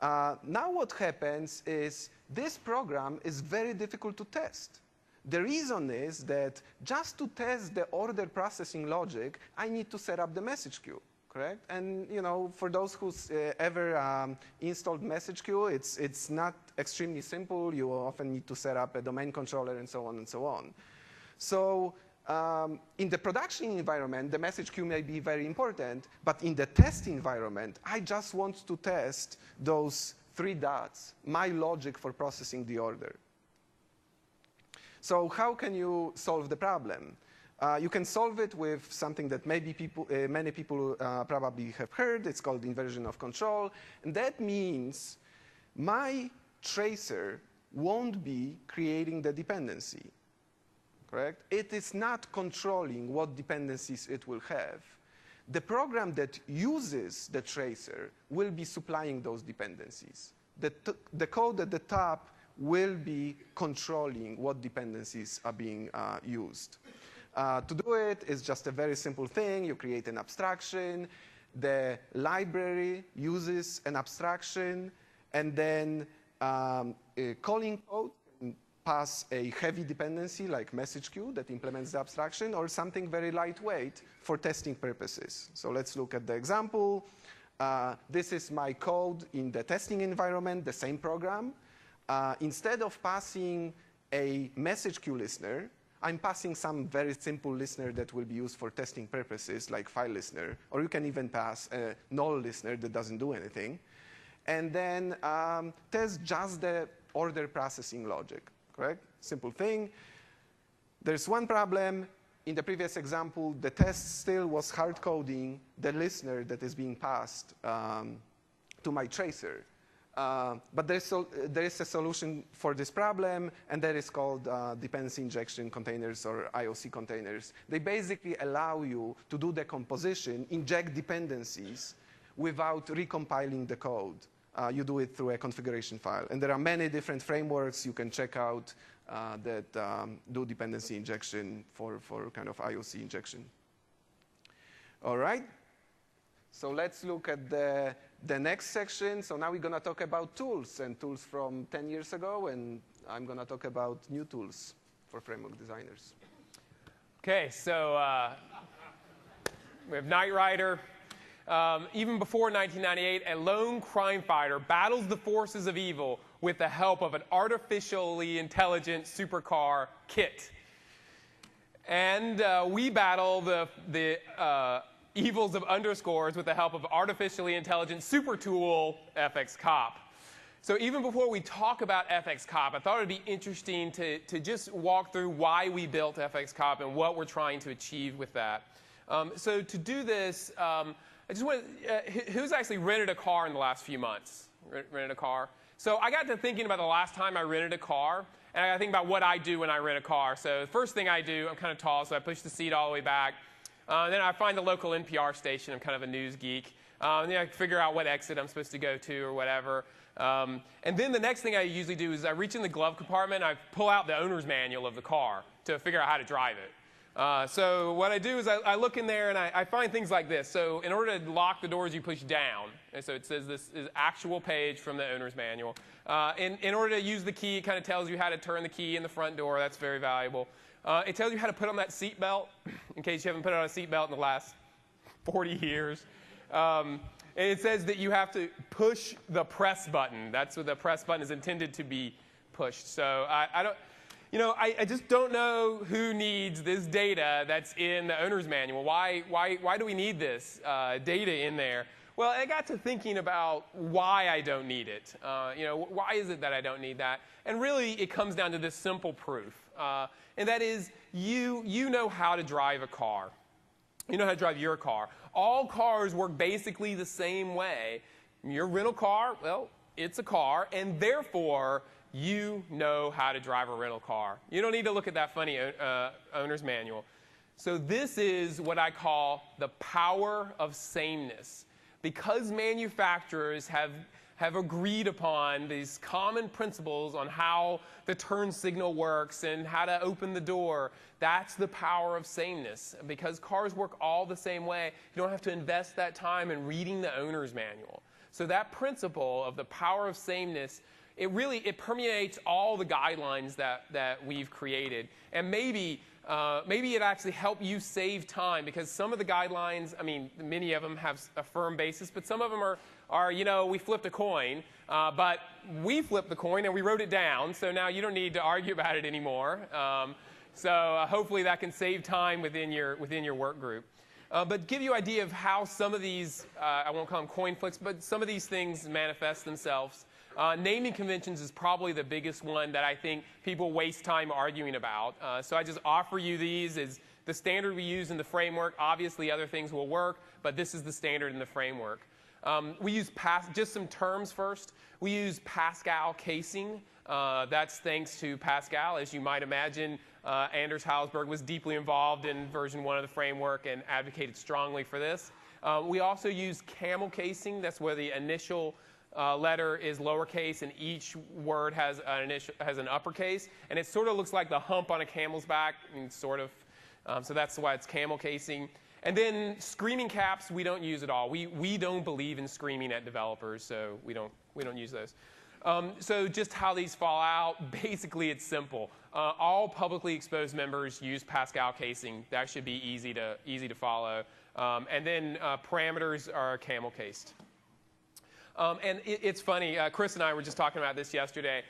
Now what happens is this program is very difficult to test. The reason is that just to test the order processing logic, I need to set up the message queue, correct? And for those who's ever installed message queue, it's not extremely simple. You often need to set up a domain controller and so on and so on. So in the production environment, the message queue may be very important, but in the test environment, I just want to test those 3 dots, my logic for processing the order. So how can you solve the problem? You can solve it with something that maybe many people probably have heard. It's called inversion of control. And that means my tracer won't be creating the dependency, correct? It is not controlling what dependencies it will have. The program that uses the tracer will be supplying those dependencies. The code at the top will be controlling what dependencies are being used. To do it is just a very simple thing. You create an abstraction. The library uses an abstraction, and then calling code can pass a heavy dependency like message queue that implements the abstraction, or something very lightweight for testing purposes. So let's look at the example. This is my code in the testing environment, the same program. Instead of passing a message queue listener, I'm passing some very simple listener that will be used for testing purposes, like file listener, or you can even pass a null listener that doesn't do anything, and then test just the order processing logic, correct? Simple thing. There's one problem. In the previous example, the test still was hard coding the listener that is being passed to my tracer. But there is a solution for this problem, and that is called dependency injection containers or IOC containers. They basically allow you to do the composition, inject dependencies without recompiling the code. You do it through a configuration file. And there are many different frameworks you can check out that do dependency injection for kind of IOC injection. All right. So let's look at the next section. So now we're going to talk about tools, and tools from 10 years ago, and I'm going to talk about new tools for framework designers. Okay, so we have Knight Rider. Even before 1998, a lone crime fighter battles the forces of evil with the help of an artificially intelligent supercar, KIT. And we battle the evils of underscores with the help of artificially intelligent super tool FXCop. So even before we talk about FXCop, I thought it would be interesting to just walk through why we built FXCop and what we're trying to achieve with that. So to do this, I just want who's actually rented a car in the last few months? Rented a car? So I got to thinking about the last time I rented a car, and I got to think about what I do when I rent a car. So the first thing I do, I'm kind of tall, so I push the seat all the way back. Then I find the local NPR station. I'm kind of a news geek. Then I figure out what exit I'm supposed to go to or whatever. And then the next thing I usually do is I reach in the glove compartment. I pull out the owner's manual of the car to figure out how to drive it. So what I do is I look in there and I find things like this. So in order to lock the doors, you push down. And so it says this is actual page from the owner's manual. In order to use the key, it kind of tells you how to turn the key in the front door. That's very valuable. It tells you how to put on that seat belt, in case you haven't put on a seat belt in the last 40 years. And it says that you have to push the press button. That's what the press button is intended to be pushed. So I don't. I just don't know who needs this data that's in the owner's manual. Why do we need this data in there? Well, I got to thinking about why I don't need it. Why is it that I don't need that? And really, it comes down to this simple proof. And that is, you know how to drive a car. You know how to drive your car. All cars work basically the same way. Your rental car, well, it's a car, and therefore, you know how to drive a rental car. You don't need to look at that funny owner's manual. So this is what I call the power of sameness. Because manufacturers have agreed upon these common principles on how the turn signal works and how to open the door, that's the power of sameness. Because cars work all the same way, you don't have to invest that time in reading the owner's manual. So that principle of the power of sameness, it permeates all the guidelines that we've created. And maybe it actually helped you save time, because some of the guidelines, many of them have a firm basis, but some of them are we flipped a coin, but we flipped the coin and we wrote it down, so now you don't need to argue about it anymore. So hopefully that can save time within your work group. But give you an idea of how some of these, I won't call them coin flicks, but some of these things manifest themselves. Naming conventions is probably the biggest one that I think people waste time arguing about. So I just offer you these as the standard we use in the framework. Obviously, other things will work, but this is the standard in the framework. We use just some terms first. We use Pascal casing. That's thanks to Pascal. As you might imagine, Anders Hausberg was deeply involved in version 1 of the framework and advocated strongly for this. We also use camel casing. That's where the initial letter is lowercase and each word has an uppercase, and it sort of looks like the hump on a camel's back, so that's why it's camel casing. And then screaming caps we don't use at all. We don't believe in screaming at developers, so we don't use those. So just how these fall out, basically it's simple. All publicly exposed members use Pascal casing. That should be easy to follow. And then parameters are camel cased. And it's funny, Chris and I were just talking about this yesterday.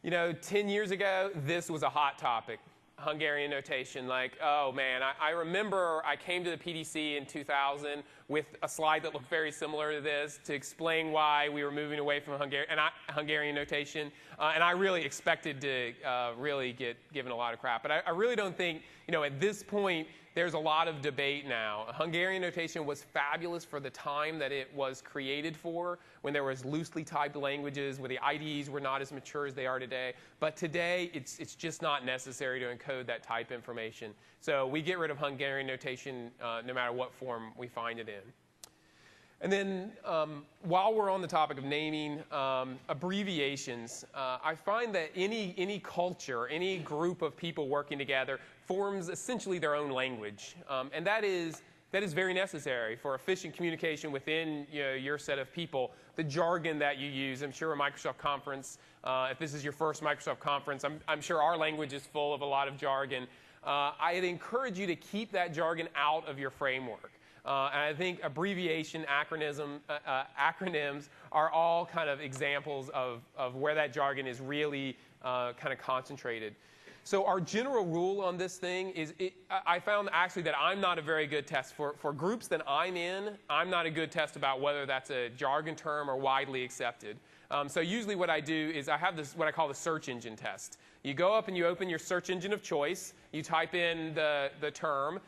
10 years ago, this was a hot topic, Hungarian notation. Oh man, I remember I came to the PDC in 2000 with a slide that looked very similar to this to explain why we were moving away from Hungarian notation. And I really expected to really get given a lot of crap. But I really don't think, at this point, there's a lot of debate now. Hungarian notation was fabulous for the time that it was created for, when there was loosely typed languages, where the IDEs were not as mature as they are today. But today, it's just not necessary to encode that type information. So we get rid of Hungarian notation no matter what form we find it in. And then while we're on the topic of naming, abbreviations, I find that any culture, any group of people working together forms essentially their own language. And that is very necessary for efficient communication within your set of people. The jargon that you use, I'm sure a Microsoft conference, if this is your first Microsoft conference, I'm sure our language is full of a lot of jargon. I'd encourage you to keep that jargon out of your framework. And I think abbreviation, acronyms are all kind of examples of where that jargon is really kind of concentrated. So our general rule on this thing is, I found actually that I'm not a very good test. For groups that I'm in, I'm not a good test about whether that's a jargon term or widely accepted. So usually what I do is I have this, what I call the search engine test. You go up and you open your search engine of choice, you type in the term,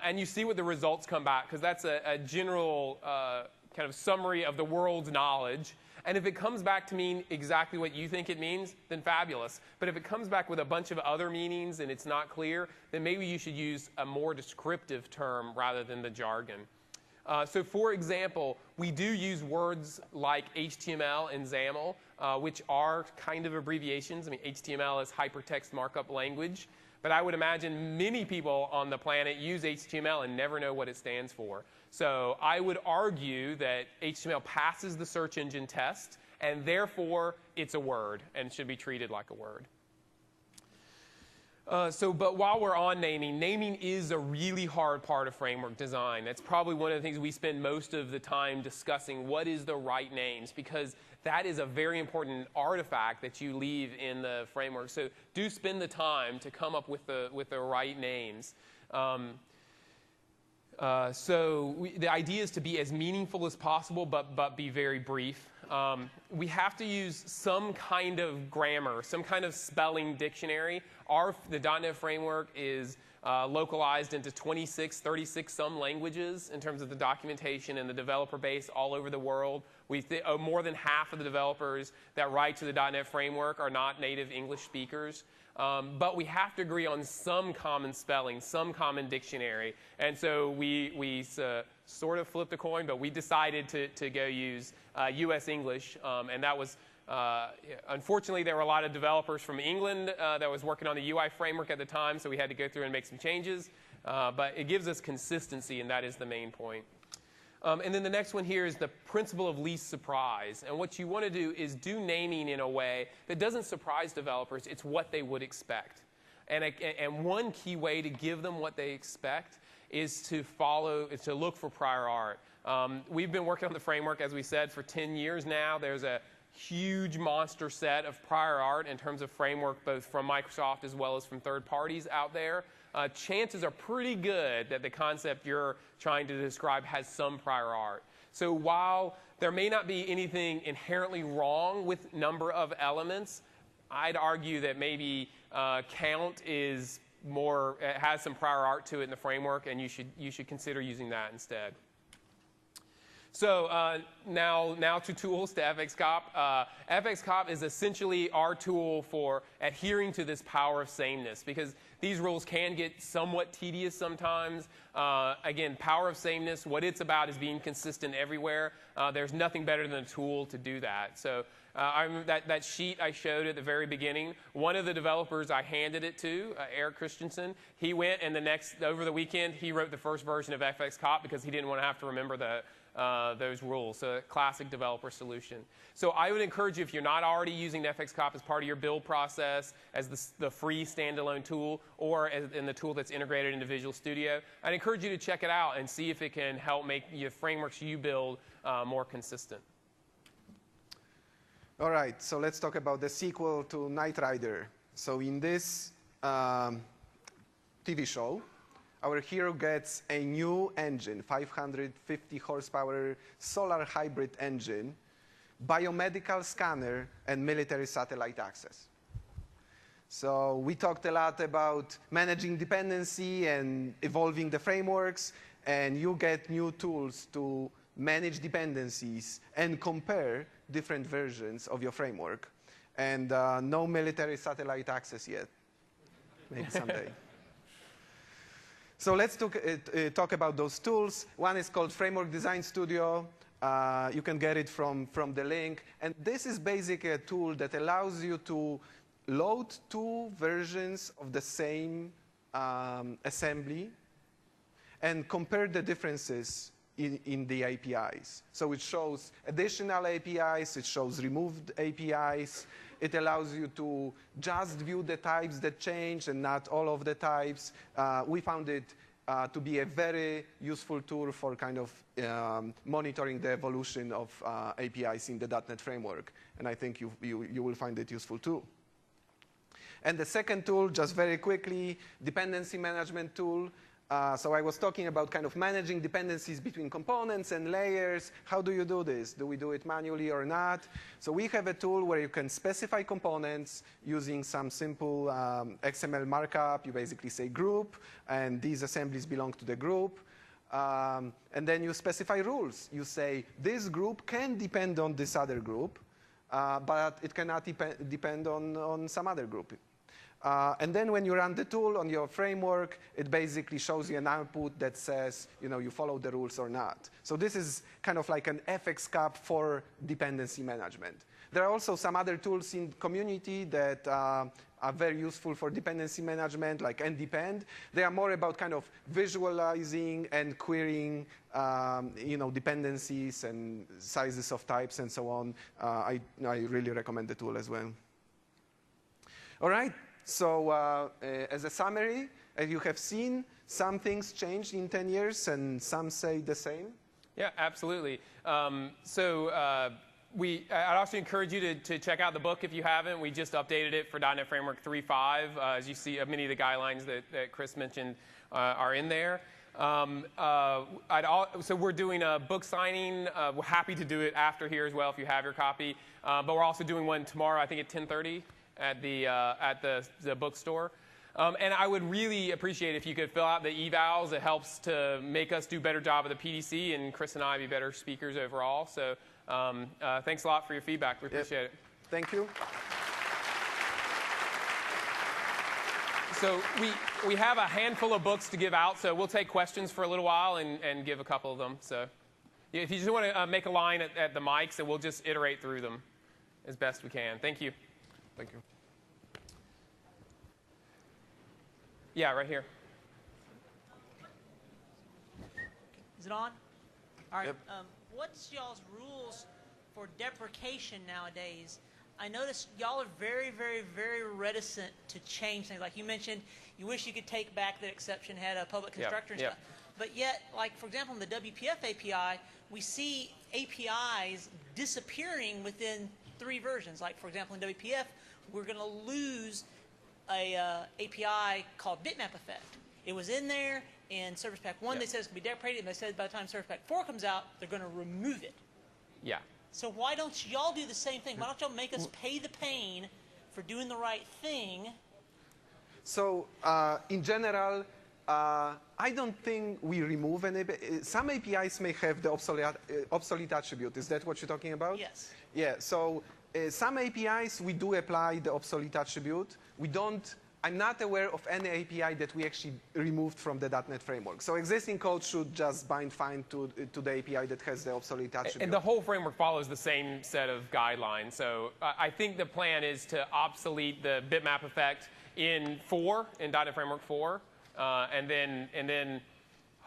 and you see what the results come back, because that's a general kind of summary of the world's knowledge. And if it comes back to mean exactly what you think it means, then fabulous. But if it comes back with a bunch of other meanings and it's not clear, then maybe you should use a more descriptive term rather than the jargon. So for example, we do use words like HTML and XAML, which are kind of abbreviations. HTML is hypertext markup language. But I would imagine many people on the planet use HTML and never know what it stands for. So I would argue that HTML passes the search engine test, and therefore it's a word and should be treated like a word. But while we're on naming, naming is a really hard part of framework design. That's probably one of the things we spend most of the time discussing, what is the right names, because that is a very important artifact that you leave in the framework. So do spend the time to come up with the right names. The idea is to be as meaningful as possible, but be very brief. We have to use some kind of grammar, some kind of spelling dictionary. The .NET framework is localized into 26, 36 some languages in terms of the documentation and the developer base all over the world. More than half of the developers that write to the .NET framework are not native English speakers. But we have to agree on some common spelling, some common dictionary. And so we sort of flipped a coin, but we decided to go use US English. And that was, unfortunately, there were a lot of developers from England that was working on the UI framework at the time, so we had to go through and make some changes. But it gives us consistency, and that is the main point. And then the next one here is the principle of least surprise. And what you want to do is do naming in a way that doesn't surprise developers. It's what they would expect. And one key way to give them what they expect is to look for prior art. We've been working on the framework, as we said, for 10 years now. There's a huge monster set of prior art in terms of framework, both from Microsoft as well as from third parties out there. Chances are pretty good that the concept you're trying to describe has some prior art. So while there may not be anything inherently wrong with number of elements, I'd argue that maybe count is more, it has some prior art to it in the framework, and you should consider using that instead. So now to tools, to FXCOP. FXCOP is essentially our tool for adhering to this power of sameness, because these rules can get somewhat tedious sometimes. Again, power of sameness, what it's about is being consistent everywhere. There's nothing better than a tool to do that. So I remember that sheet I showed at the very beginning. One of the developers I handed it to, Eric Christensen, he went and over the weekend, he wrote the first version of FXCOP because he didn't want to have to remember those rules. So a classic developer solution. So I would encourage you, if you're not already using FXCOP as part of your build process, as the free standalone tool, or in the tool that's integrated into Visual Studio, I'd encourage you to check it out and see if it can help make your frameworks you build more consistent. All right, so let's talk about the sequel to Knight Rider. So in this TV show, our hero gets a new engine, 550 horsepower solar hybrid engine, biomedical scanner, and military satellite access. So we talked a lot about managing dependency and evolving the frameworks, and you get new tools to manage dependencies and compare different versions of your framework. And no military satellite access yet. Maybe someday. So let's talk about those tools. One is called Framework Design Studio. You can get it from the link. And this is basically a tool that allows you to load two versions of the same assembly and compare the differences in the APIs. So it shows additional APIs, it shows removed APIs. It allows you to just view the types that change and not all of the types. We found it to be a very useful tool for kind of monitoring the evolution of APIs in the .NET framework. And I think you will find it useful too. And the second tool, just very quickly, dependency management tool. So I was talking about kind of managing dependencies between components and layers. How do you do this? Do we do it manually or not? So we have a tool where you can specify components using some simple XML markup. You basically say group, and these assemblies belong to the group. And then you specify rules. You say this group can depend on this other group, but it cannot depend on some other group. And then when you run the tool on your framework, it basically shows you an output that says, you follow the rules or not. So this is kind of like an FXCOP for dependency management. There are also some other tools in community that are very useful for dependency management, like NDepend. They are more about kind of visualizing and querying, dependencies and sizes of types and so on. I really recommend the tool as well. All right. So as a summary, as you have seen, some things changed in 10 years and some say the same. Yeah, absolutely. I'd also encourage you to check out the book if you haven't. We just updated it for .NET Framework 3.5. As you see, many of the guidelines that Chris mentioned are in there. So we're doing a book signing. We're happy to do it after here as well if you have your copy. But we're also doing one tomorrow, I think at 10:30 at the bookstore. And I would really appreciate if you could fill out the evals. It helps to make us do a better job of the PDC and Chris and I be better speakers overall. So thanks a lot for your feedback. We appreciate it. Thank you. So we have a handful of books to give out, so we'll take questions for a little while and give a couple of them. So if you just want to make a line at the mics, and we'll just iterate through them as best we can. Thank you. Thank you. Yeah, right here. Is it on? All right. Yep. What's y'all's rules for deprecation nowadays? I noticed y'all are very, very, very reticent to change things. Like you mentioned, you wish you could take back that exception had a public constructor and stuff. But yet, like for example, in the WPF API, we see APIs disappearing within 3 versions. Like for example, in WPF, we're going to lose a API called bitmap effect. It was in there in Service Pack 1. They said it's going to be deprecated, and they said by the time Service Pack 4 comes out, they're going to remove it. Yeah. So why don't y'all do the same thing? Why don't y'all make us pay the pain for doing the right thing? So in general, I don't think we remove any. Some APIs may have the obsolete attribute. Is that what you're talking about? Yes. Yeah. So some APIs we do apply the obsolete attribute. We don't. I'm not aware of any API that we actually removed from the .NET framework. So existing code should just bind fine to the API that has the obsolete attribute. And the whole framework follows the same set of guidelines. So I think the plan is to obsolete the bitmap effect in .NET Framework 4, and then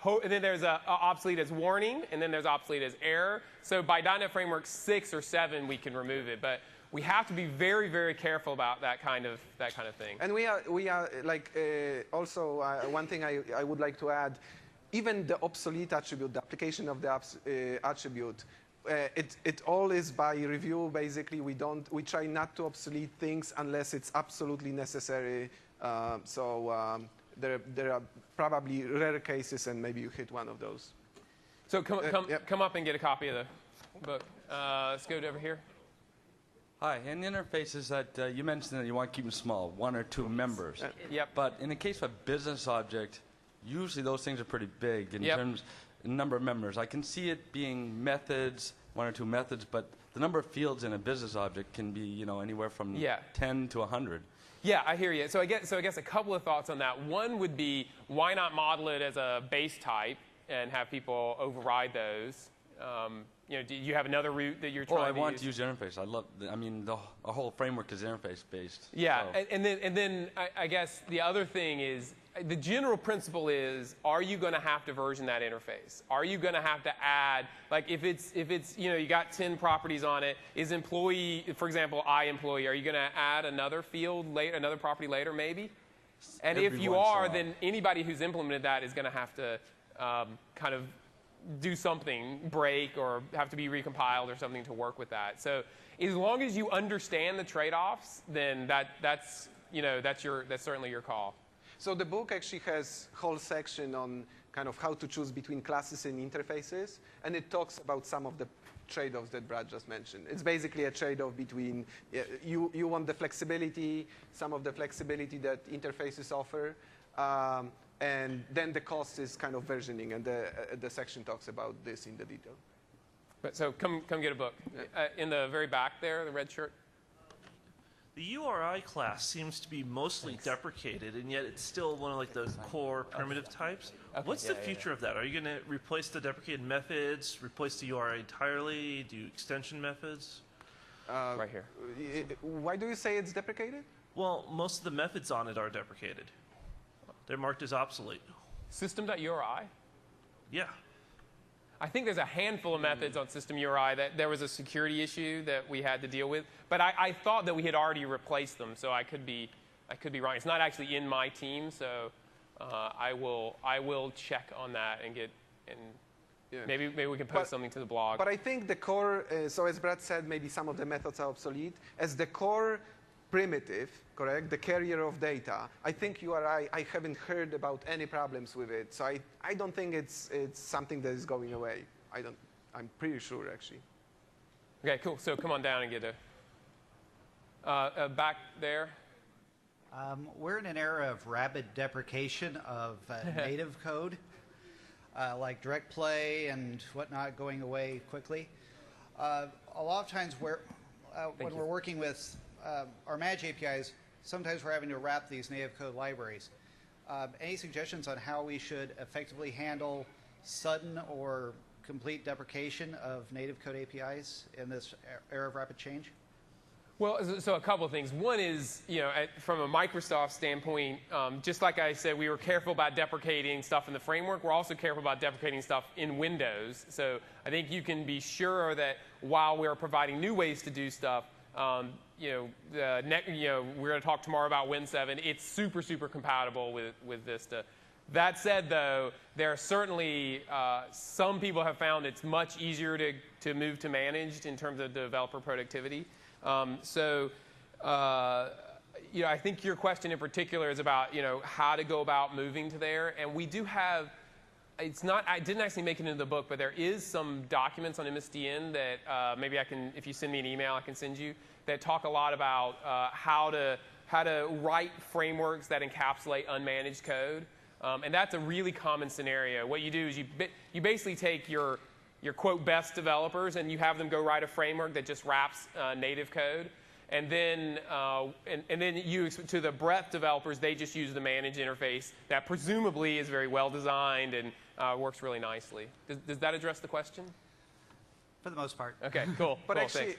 there's a obsolete as warning, and then there's obsolete as error. So by .NET Framework 6 or 7, we can remove it, but we have to be very, very careful about that kind of thing. And we are like also one thing I would like to add, even the obsolete attribute, the application of the attribute, it all is by review. Basically, we try not to obsolete things unless it's absolutely necessary. There are probably rare cases, and maybe you hit one of those. So come up and get a copy of the book. Let's go over here. Hi, and the interfaces that you mentioned that you want to keep them small, 1 or 2 members. Yep. But in the case of a business object, usually those things are pretty big in terms of number of members. I can see it being methods, 1 or 2 methods, but the number of fields in a business object can be, anywhere from 10 to 100. Yeah, I hear you. So I guess a couple of thoughts on that. One would be, why not model it as a base type and have people override those? Do you have another route that you're trying to use? I want to use the interface. The whole framework is interface-based. Yeah, so. and then I guess the other thing is, the general principle is, are you going to have to version that interface? Are you going to have to add, like if it's you got 10 properties on it, is employee, for example, iEmployee, are you going to add another field later, another property later maybe? And if you are, then anybody who's implemented that is going to have to kind of do something, break, or have to be recompiled or something to work with that. So as long as you understand the trade-offs, then that's certainly your call. So the book actually has a whole section on kind of how to choose between classes and interfaces, and it talks about some of the trade-offs that Brad just mentioned. It's basically a trade-off between you want the flexibility, some of the flexibility that interfaces offer, and then the cost is kind of versioning, and the section talks about this in the detail. But so come get a book. In the very back there, the red shirt. The URI class seems to be mostly deprecated, and yet it's still one of the core primitive types. Okay. What's the future of that? Are you going to replace the deprecated methods, replace the URI entirely, do extension methods? Right here. Why do you say it's deprecated? Well, most of the methods on it are deprecated. They're marked as obsolete. System.uri? Yeah. I think there's a handful of methods on System URI that there was a security issue that we had to deal with. But I thought that we had already replaced them, so I could be I could be wrong. It's not actually in my team, so I will check on that and get and maybe we can post something to the blog. But I think the core. So as Brad said, maybe some of the methods are obsolete. As the core primitive, correct, the carrier of data, I think URI. I haven't heard about any problems with it. So I don't think it's something that is going away. I'm pretty sure actually. Okay, cool. So come on down and get a back there. We're in an era of rapid deprecation of native code, like direct play and whatnot going away quickly. A lot of times when we're working with our Manage APIs, sometimes we're having to wrap these native code libraries. Any suggestions on how we should effectively handle sudden or complete deprecation of native code APIs in this era of rapid change? Well, so a couple of things. One is, from a Microsoft standpoint, just like I said, we were careful about deprecating stuff in the framework. We're also careful about deprecating stuff in Windows. So I think you can be sure that while we're providing new ways to do stuff, we're going to talk tomorrow about Win 7. It's super, super compatible with Vista. That said, though, there are certainly some people have found it's much easier to move to managed in terms of developer productivity. I think your question in particular is about how to go about moving to there, and we do have. It's not. I didn't actually make it into the book, but there is some documents on MSDN that maybe I can, if you send me an email, I can send you that talk a lot about how to write frameworks that encapsulate unmanaged code. And that's a really common scenario. What you do is you basically take your quote best developers and you have them go write a framework that just wraps native code, and then you to the breadth developers, they just use the manage interface that presumably is very well designed and works really nicely. Does that address the question? For the most part. Okay, cool. But cool, actually,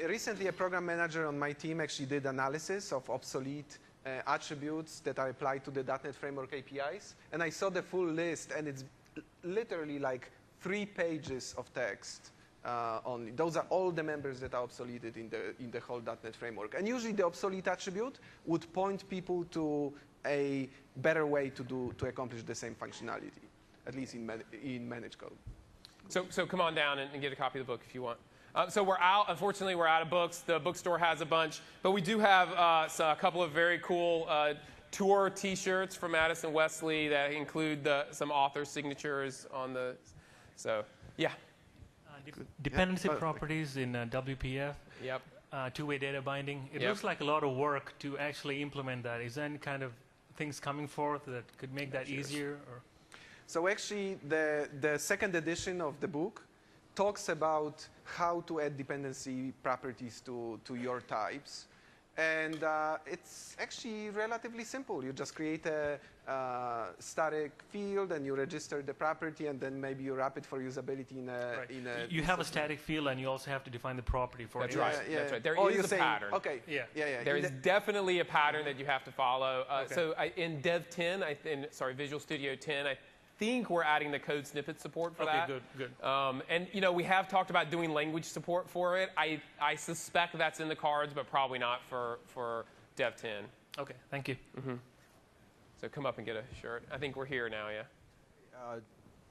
recently a program manager on my team actually did analysis of obsolete attributes that are applied to the .NET Framework APIs, and I saw the full list, and it's literally like 3 pages of text only. Those are all the members that are obsoleted in the whole .NET Framework, and usually the obsolete attribute would point people to a better way to accomplish the same functionality, at least in managed code. So come on down and get a copy of the book if you want. So we're out. Unfortunately, we're out of books. The bookstore has a bunch, but we do have a couple of very cool tour T-shirts from Madison Wesley that include some author signatures on the. So yeah. Dependency properties in WPF. Yep. Two-way data binding. It looks like a lot of work to actually implement that. Is there any kind of things coming forth that could make that easier? Or? So actually, the second edition of the book talks about how to add dependency properties to your types. And it's actually relatively simple. You just create a static field, and you register the property, and then maybe you wrap it for usability in a You have a static field, and you also have to define the property for it. That's right. Yeah. That's right. There is a pattern. Okay. Yeah. There is definitely a pattern that you have to follow. Okay. So in Dev 10, Visual Studio 10, I think we're adding the code snippet support for that. Okay, good. And we have talked about doing language support for it. I suspect that's in the cards, but probably not for Dev 10. Okay, thank you. Mm-hmm. So come up and get a shirt. I think we're here now, yeah.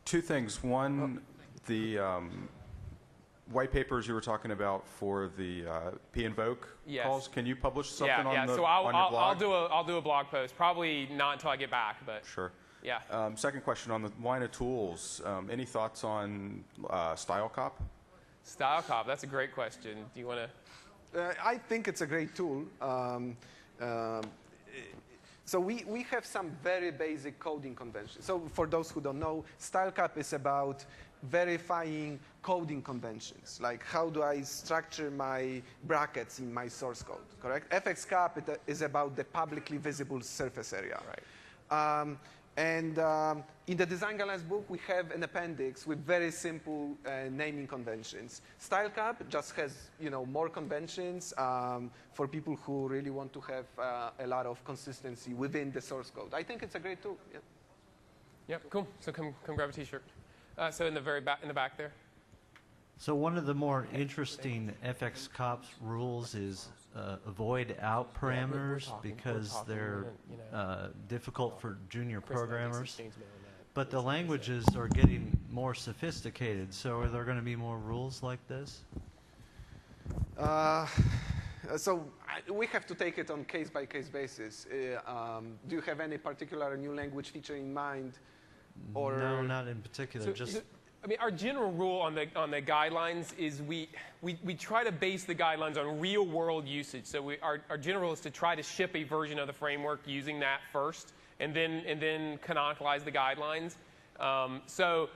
2 things. One, the white papers you were talking about for the p-invoke calls. Can you publish something on your blog? I'll do a blog post. Probably not until I get back, but sure. Yeah. Second question on the line of tools. Any thoughts on StyleCop? StyleCop, that's a great question. Do you want to? I think it's a great tool. So we have some very basic coding conventions. So for those who don't know, StyleCop is about verifying coding conventions, like how do I structure my brackets in my source code, correct? FXCop is about the publicly visible surface area. Right. And in the Design Guidelines book, we have an appendix with very simple naming conventions. StyleCap just has, more conventions for people who really want to have a lot of consistency within the source code. I think it's a great tool. Yeah. Yep. Cool. So come grab a T-shirt. So in the very back, in the back there. So one of the more interesting FXCop's rules is avoid out parameters because they're difficult for junior programmers. But the languages are getting more sophisticated, so are there going to be more rules like this? So we have to take it on case-by-case basis. Do you have any particular new language feature in mind? Or no, not in particular. I mean, our general rule on the guidelines is we try to base the guidelines on real-world usage. So our general is to try to ship a version of the framework using that first, and then canonicalize the guidelines. So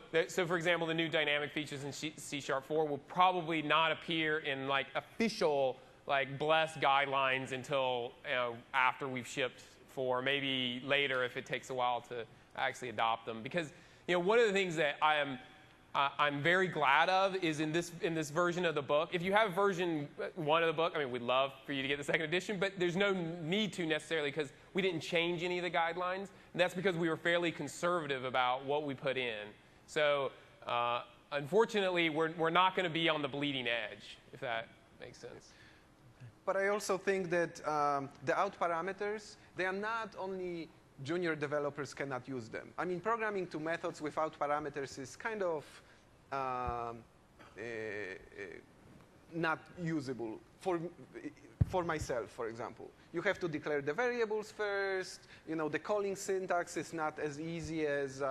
for example, the new dynamic features in C#4 will probably not appear in like official blessed guidelines until after we've shipped 4, maybe later if it takes a while to actually adopt them. Because one of the things that I'm very glad of is in this version of the book. If you have version 1 of the book, I mean, we'd love for you to get the second edition, but there's no need to necessarily because we didn't change any of the guidelines. And that's because we were fairly conservative about what we put in. So unfortunately, we're not going to be on the bleeding edge, if that makes sense. But I also think that the out parameters, they are not only junior developers cannot use them. I mean, programming to methods without parameters is kind of not usable for myself, for example. You have to declare the variables first. The calling syntax is not as easy as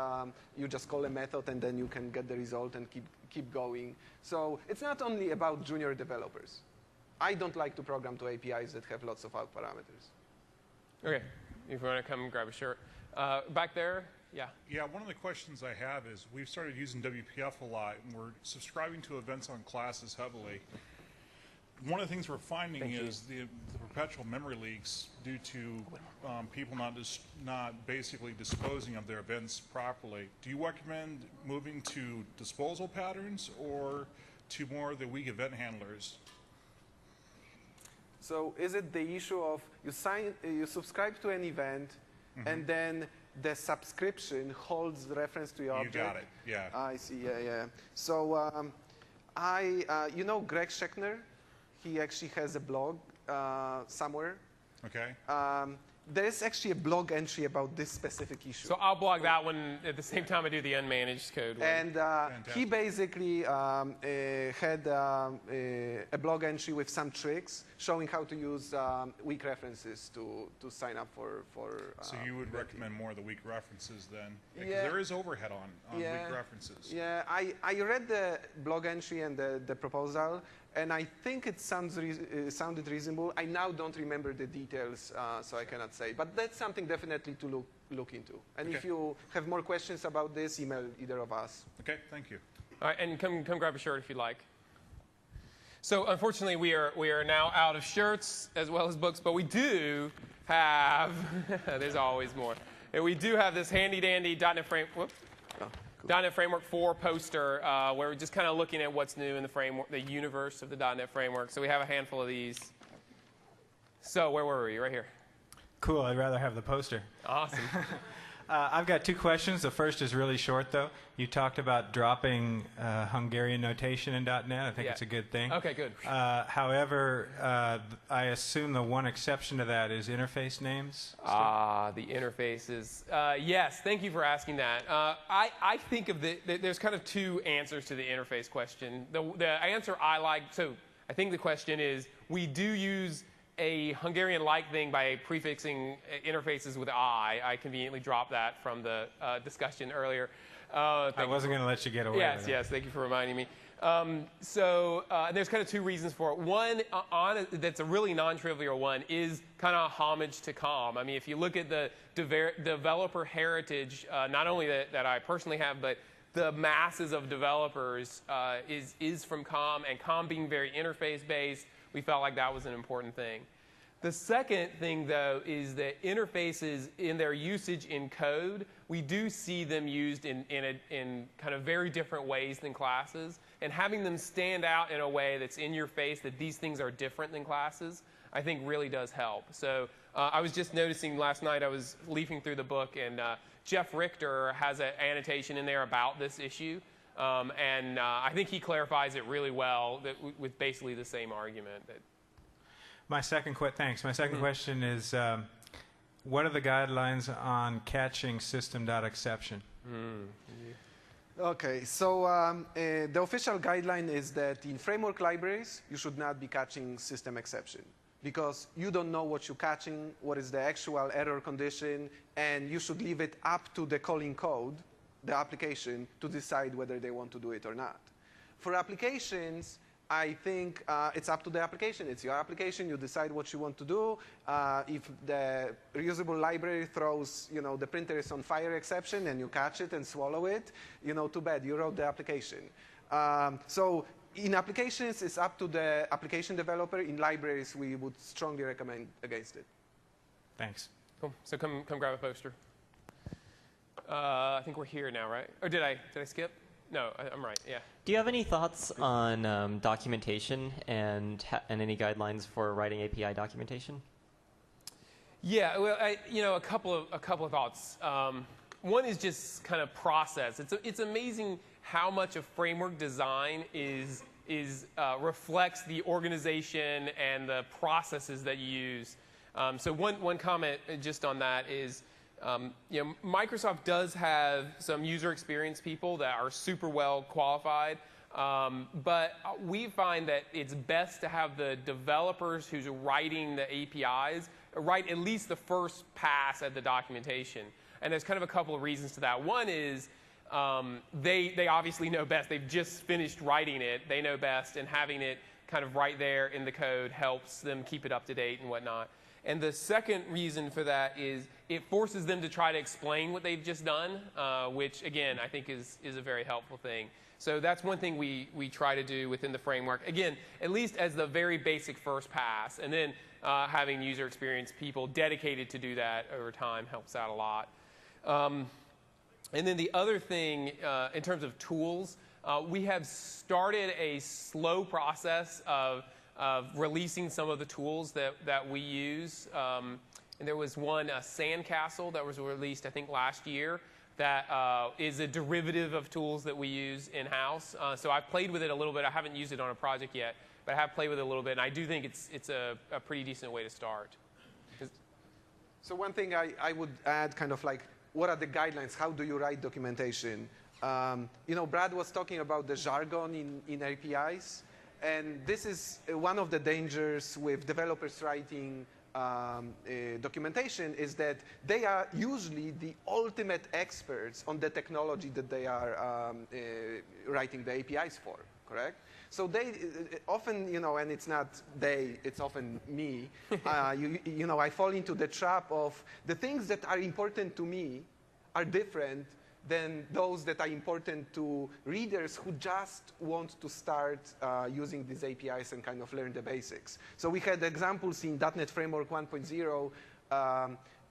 you just call a method and then you can get the result and keep going. So it's not only about junior developers. I don't like to program to APIs that have lots of out parameters. Okay. If you want to come grab a shirt. Back there, yeah. Yeah, one of the questions I have is we've started using WPF a lot, and we're subscribing to events on classes heavily. One of the things we're finding is the perpetual memory leaks due to people not basically disposing of their events properly. Do you recommend moving to disposal patterns or to more of the weak event handlers? So is it the issue of you subscribe to an event, and then the subscription holds the reference to your object? You got it, yeah. I see, yeah. So you know Greg Schechner? He actually has a blog somewhere. Okay. There's actually a blog entry about this specific issue. So I'll blog that one at the same time I do the unmanaged code one. And he basically had a blog entry with some tricks showing how to use weak references to sign up for so you would recommend more of the weak references then? Because yeah. there is overhead on weak references. Yeah, I read the blog entry and the proposal, and I think it sounded reasonable. I now don't remember the details, so I cannot say. But that's something definitely to look into. And if you have more questions about this, email either of us. Okay, thank you. All right, and come grab a shirt if you'd like. So unfortunately, we are now out of shirts as well as books, but we do have, there's always more. And we do have this handy-dandy .NET Framework 4 poster where we're just kind of looking at what's new in the framework, the universe of the .NET Framework. So we have a handful of these. So where were we? Right here. Cool. I'd rather have the poster. Awesome. I've got 2 questions. The first is really short, though. You talked about dropping Hungarian notation in .NET. I think it's a good thing. Okay, good. However, I assume the one exception to that is interface names. The interfaces. Yes, thank you for asking that. I think of there's kind of 2 answers to the interface question. The answer I like, so I think the question is, we do use a Hungarian-like thing by prefixing interfaces with I. I conveniently dropped that from the discussion earlier. I wasn't going to let you get away with it. Yes, thank you for reminding me. There's kind of 2 reasons for it. One, that's a really non-trivial one, is kind of homage to COM. I mean, if you look at the developer heritage, not only that I personally have, but the masses of developers is from COM, and COM being very interface-based, we felt like that was an important thing. The second thing, though, is that interfaces in their usage in code, we do see them used in kind of very different ways than classes. And having them stand out in a way that's in your face, that these things are different than classes, I think really does help. So I was just noticing last night, I was leafing through the book, and Jeff Richter has an annotation in there about this issue. I think he clarifies it really well with basically the same argument. My second question is, what are the guidelines on catching system.exception? Okay, so the official guideline is that in framework libraries, you should not be catching system exception because you don't know what you're catching, what is the actual error condition, and you should leave it up to the calling code, the application, to decide whether they want to do it or not. For applications, I think it's up to the application. It's your application. You decide what you want to do. If the reusable library throws, the printer is on fire exception and you catch it and swallow it, too bad. You wrote the application. So in applications, it's up to the application developer. In libraries, we would strongly recommend against it. Thanks. Cool. So come grab a poster. I think we're here now, right? Or did I skip? No, I'm right. Yeah. Do you have any thoughts on documentation and any guidelines for writing API documentation? Yeah, well, a couple of thoughts. One is just kind of process. It's amazing how much of framework design reflects the organization and the processes that you use. So one comment just on that is, Microsoft does have some user experience people that are super well qualified, but we find that it's best to have the developers who's writing the APIs write at least the first pass at the documentation. And there's kind of a couple of reasons to that. One is they obviously know best. They've just finished writing it. They know best, and having it kind of right there in the code helps them keep it up to date and whatnot. And the second reason for that is it forces them to try to explain what they've just done, which, again, I think is a very helpful thing. So that's one thing we try to do within the framework. Again, at least as the very basic first pass. And then having user experience people dedicated to do that over time helps out a lot. And then the other thing, in terms of tools, we have started a slow process of releasing some of the tools that we use. And there was one, Sandcastle, that was released, I think, last year, that is a derivative of tools that we use in-house. So I've played with it a little bit. I haven't used it on a project yet, but I have played with it a little bit, and I do think it's a pretty decent way to start. So one thing I would add, kind of like, what are the guidelines? How do you write documentation? Brad was talking about the jargon in APIs. And this is one of the dangers with developers writing documentation, is that they are usually the ultimate experts on the technology that they are writing the APIs for, correct? So they often, and it's not they, it's often me, I fall into the trap of the things that are important to me are different than those that are important to readers who just want to start using these APIs and kind of learn the basics. So we had examples in .NET Framework 1.0.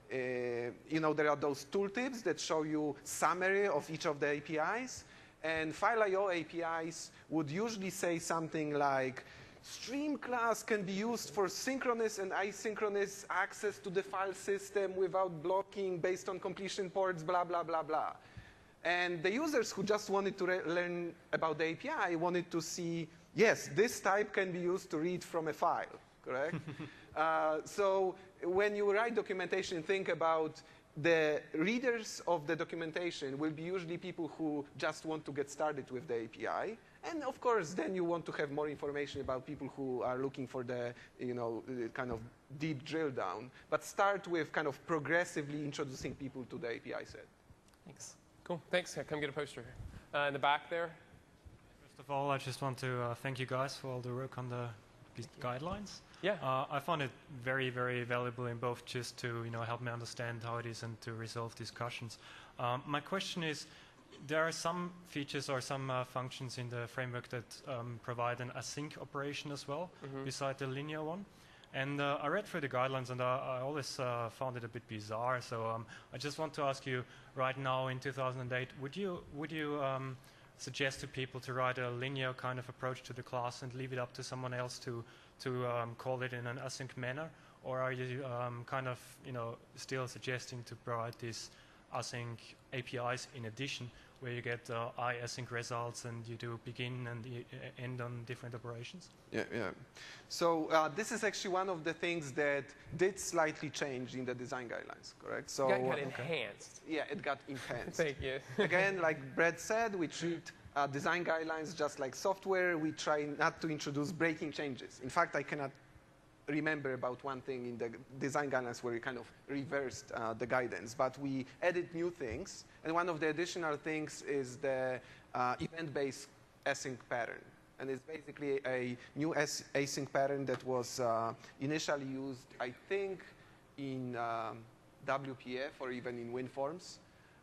There are those tooltips that show you summary of each of the APIs. And File.io APIs would usually say something like, stream class can be used for synchronous and asynchronous access to the file system without blocking based on completion ports, blah, blah, blah, blah. And the users who just wanted to learn about the API wanted to see, yes, this type can be used to read from a file, correct? So when you write documentation, think about the readers of the documentation will be usually people who just want to get started with the API. And of course, then you want to have more information about people who are looking for the, kind of deep drill down. But start with kind of progressively introducing people to the API set. Thanks. Cool. Thanks. Come get a poster in the back there. First of all, I just want to thank you guys for all the work on these guidelines. Yeah. I found it very, very valuable in both just to help me understand how it is and to resolve discussions. My question is, there are some features or some functions in the framework that provide an async operation as well, beside the linear one. And I read through the guidelines, and I always found it a bit bizarre. So I just want to ask you, right now in 2008, would you suggest to people to write a linear kind of approach to the class and leave it up to someone else to call it in an async manner, or are you kind of still suggesting to provide this async APIs in addition, where you get async results and you do begin and end on different operations? Yeah. So this is actually one of the things that did slightly change in the design guidelines, correct? So it got enhanced. Yeah, it got enhanced. Thank you. Again, like Brad said, we treat design guidelines just like software. We try not to introduce breaking changes. In fact, I cannot remember about one thing in the design guidelines where we kind of reversed the guidance, but we added new things. And one of the additional things is the event-based async pattern. And it's basically a new async pattern that was initially used, I think, in WPF or even in WinForms.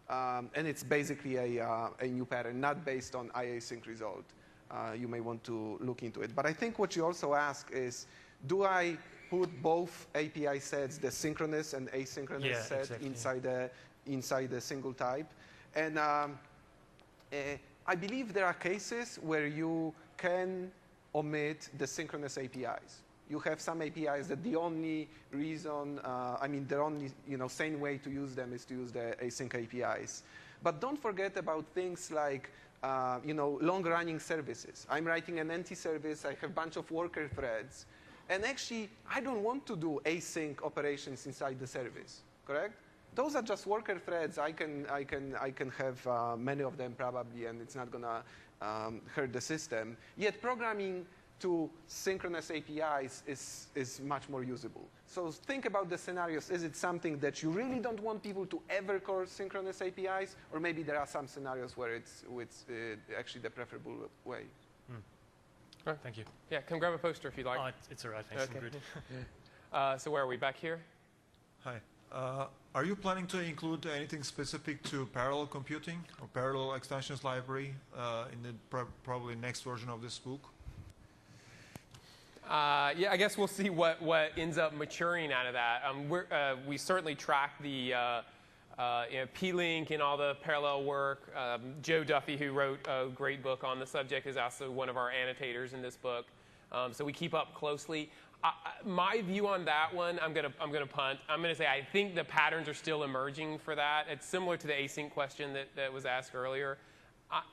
And it's basically a new pattern, not based on iasync result. You may want to look into it. But I think what you also ask is, do I put both API sets, the synchronous and asynchronous set, exactly, inside a single type? And I believe there are cases where you can omit the synchronous APIs. You have some APIs that the only reason, the only sane way to use them is to use the async APIs. But don't forget about things like long-running services. I'm writing an NT service. I have a bunch of worker threads. And actually, I don't want to do async operations inside the service, correct? Those are just worker threads. I can have many of them probably, and it's not going to hurt the system. Yet programming to synchronous APIs is much more usable. So think about the scenarios. Is it something that you really don't want people to ever call synchronous APIs? Or maybe there are some scenarios where it's actually the preferable way. Right. Thank you. Yeah, come grab a poster if you'd like. Oh, it's all right. Thanks. Okay. Good. So where are we? Back here? Hi. Are you planning to include anything specific to parallel computing or parallel extensions library in the probably next version of this book? Yeah, I guess we'll see what ends up maturing out of that. We certainly track the P-Link and all the parallel work. Joe Duffy, who wrote a great book on the subject, is also one of our annotators in this book. So we keep up closely. My view on that one, I'm gonna punt. I'm gonna say I think the patterns are still emerging for that. It's similar to the async question that was asked earlier.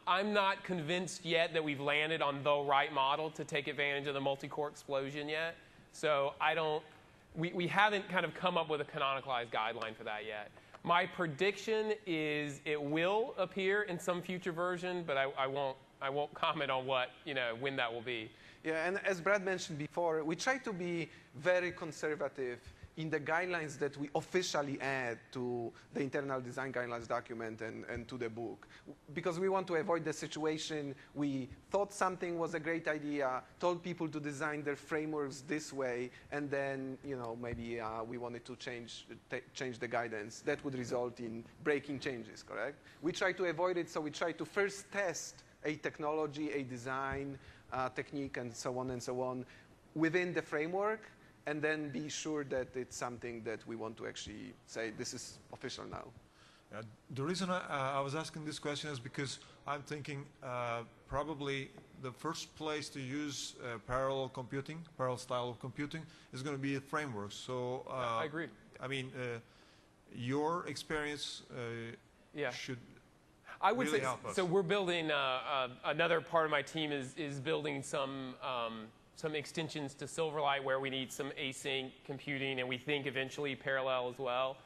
I'm not convinced yet that we've landed on the right model to take advantage of the multi-core explosion yet. So we haven't kind of come up with a canonicalized guideline for that yet. My prediction is it will appear in some future version, but I won't comment on when that will be. Yeah, and as Brad mentioned before, we try to be very conservative in the guidelines that we officially add to the internal design guidelines document and to the book. Because we want to avoid the situation we thought something was a great idea, told people to design their frameworks this way, and then maybe we wanted to change the guidance. That would result in breaking changes, correct? We try to avoid it, so we try to first test a technology, a design technique, and so on within the framework, and then be sure that it's something that we want to actually say, this is official now. The reason I was asking this question is because I'm thinking probably the first place to use parallel computing, parallel style of computing, is going to be a framework. So I agree. I mean, your experience should I would really say, help us. so we're building, another part of my team is building some extensions to Silverlight where we need some async computing, and we think eventually parallel as well.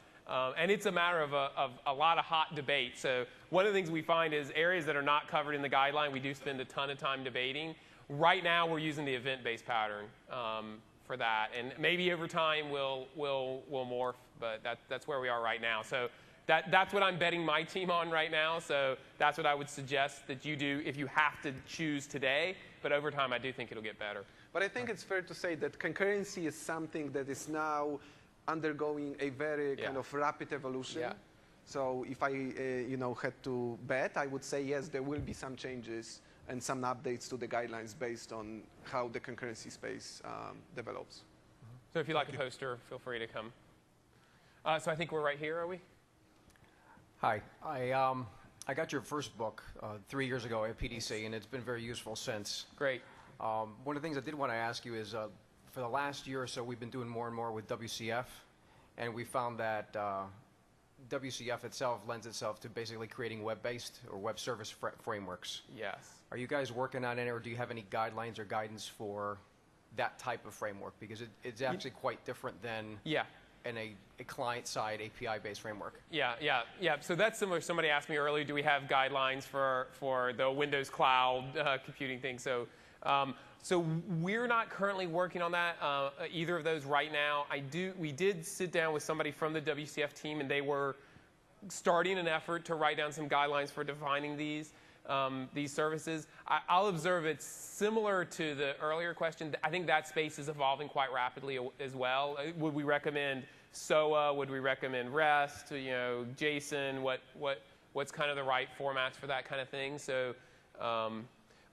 And it's a matter of a lot of hot debate. So one of the things we find is areas that are not covered in the guideline, we do spend a ton of time debating. Right now we're using the event-based pattern for that. And maybe over time we'll morph, but that's where we are right now. So that's what I'm betting my team on right now. So that's what I would suggest that you do if you have to choose today. But over time, I do think it'll get better. But I think it's fair to say that concurrency is something that is now undergoing a very kind of rapid evolution. Yeah. So if I had to bet, I would say yes, there will be some changes and some updates to the guidelines based on how the concurrency space develops. So if you like a poster, feel free to come. So I think we're right here, are we? Hi. I got your first book 3 years ago at PDC, and it's been very useful since. Great. One of the things I did want to ask you is, for the last year or so, we've been doing more and more with WCF, and we found that WCF itself lends itself to basically creating web-based or web service frameworks. Yes. Are you guys working on it, or do you have any guidelines or guidance for that type of framework? Because it's actually quite different than in a client-side API-based framework. Yeah. So that's similar. Somebody asked me earlier, do we have guidelines for the Windows Cloud computing thing? So we're not currently working on that, either of those right now. We did sit down with somebody from the WCF team, and they were starting an effort to write down some guidelines for defining these services. I'll observe it's similar to the earlier question. I think that space is evolving quite rapidly as well. Would we recommend SOA? Would we recommend REST? JSON? What's kind of the right formats for that kind of thing? So.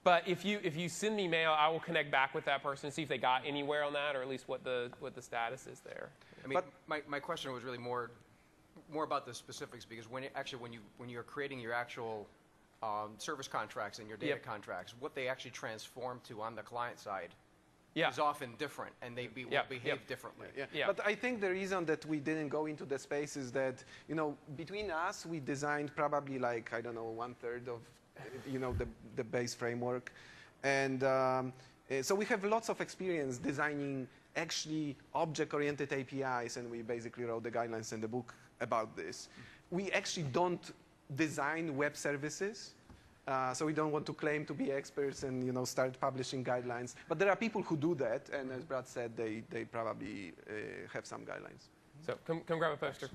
But if you send me mail, I will connect back with that person and see if they got anywhere on that, or at least what the status is there. I mean, my question was really more about the specifics, because when you're creating your actual service contracts and your data contracts, what they actually transform to on the client side is often different, and they will behave differently. But I think the reason that we didn't go into the space is that between us, we designed probably like 1/3 of the base framework, and so we have lots of experience designing actually object-oriented APIs, and we basically wrote the guidelines in the book about this. We actually don't design web services, so we don't want to claim to be experts and start publishing guidelines. But there are people who do that, and as Brad said, they probably have some guidelines. So come grab a poster.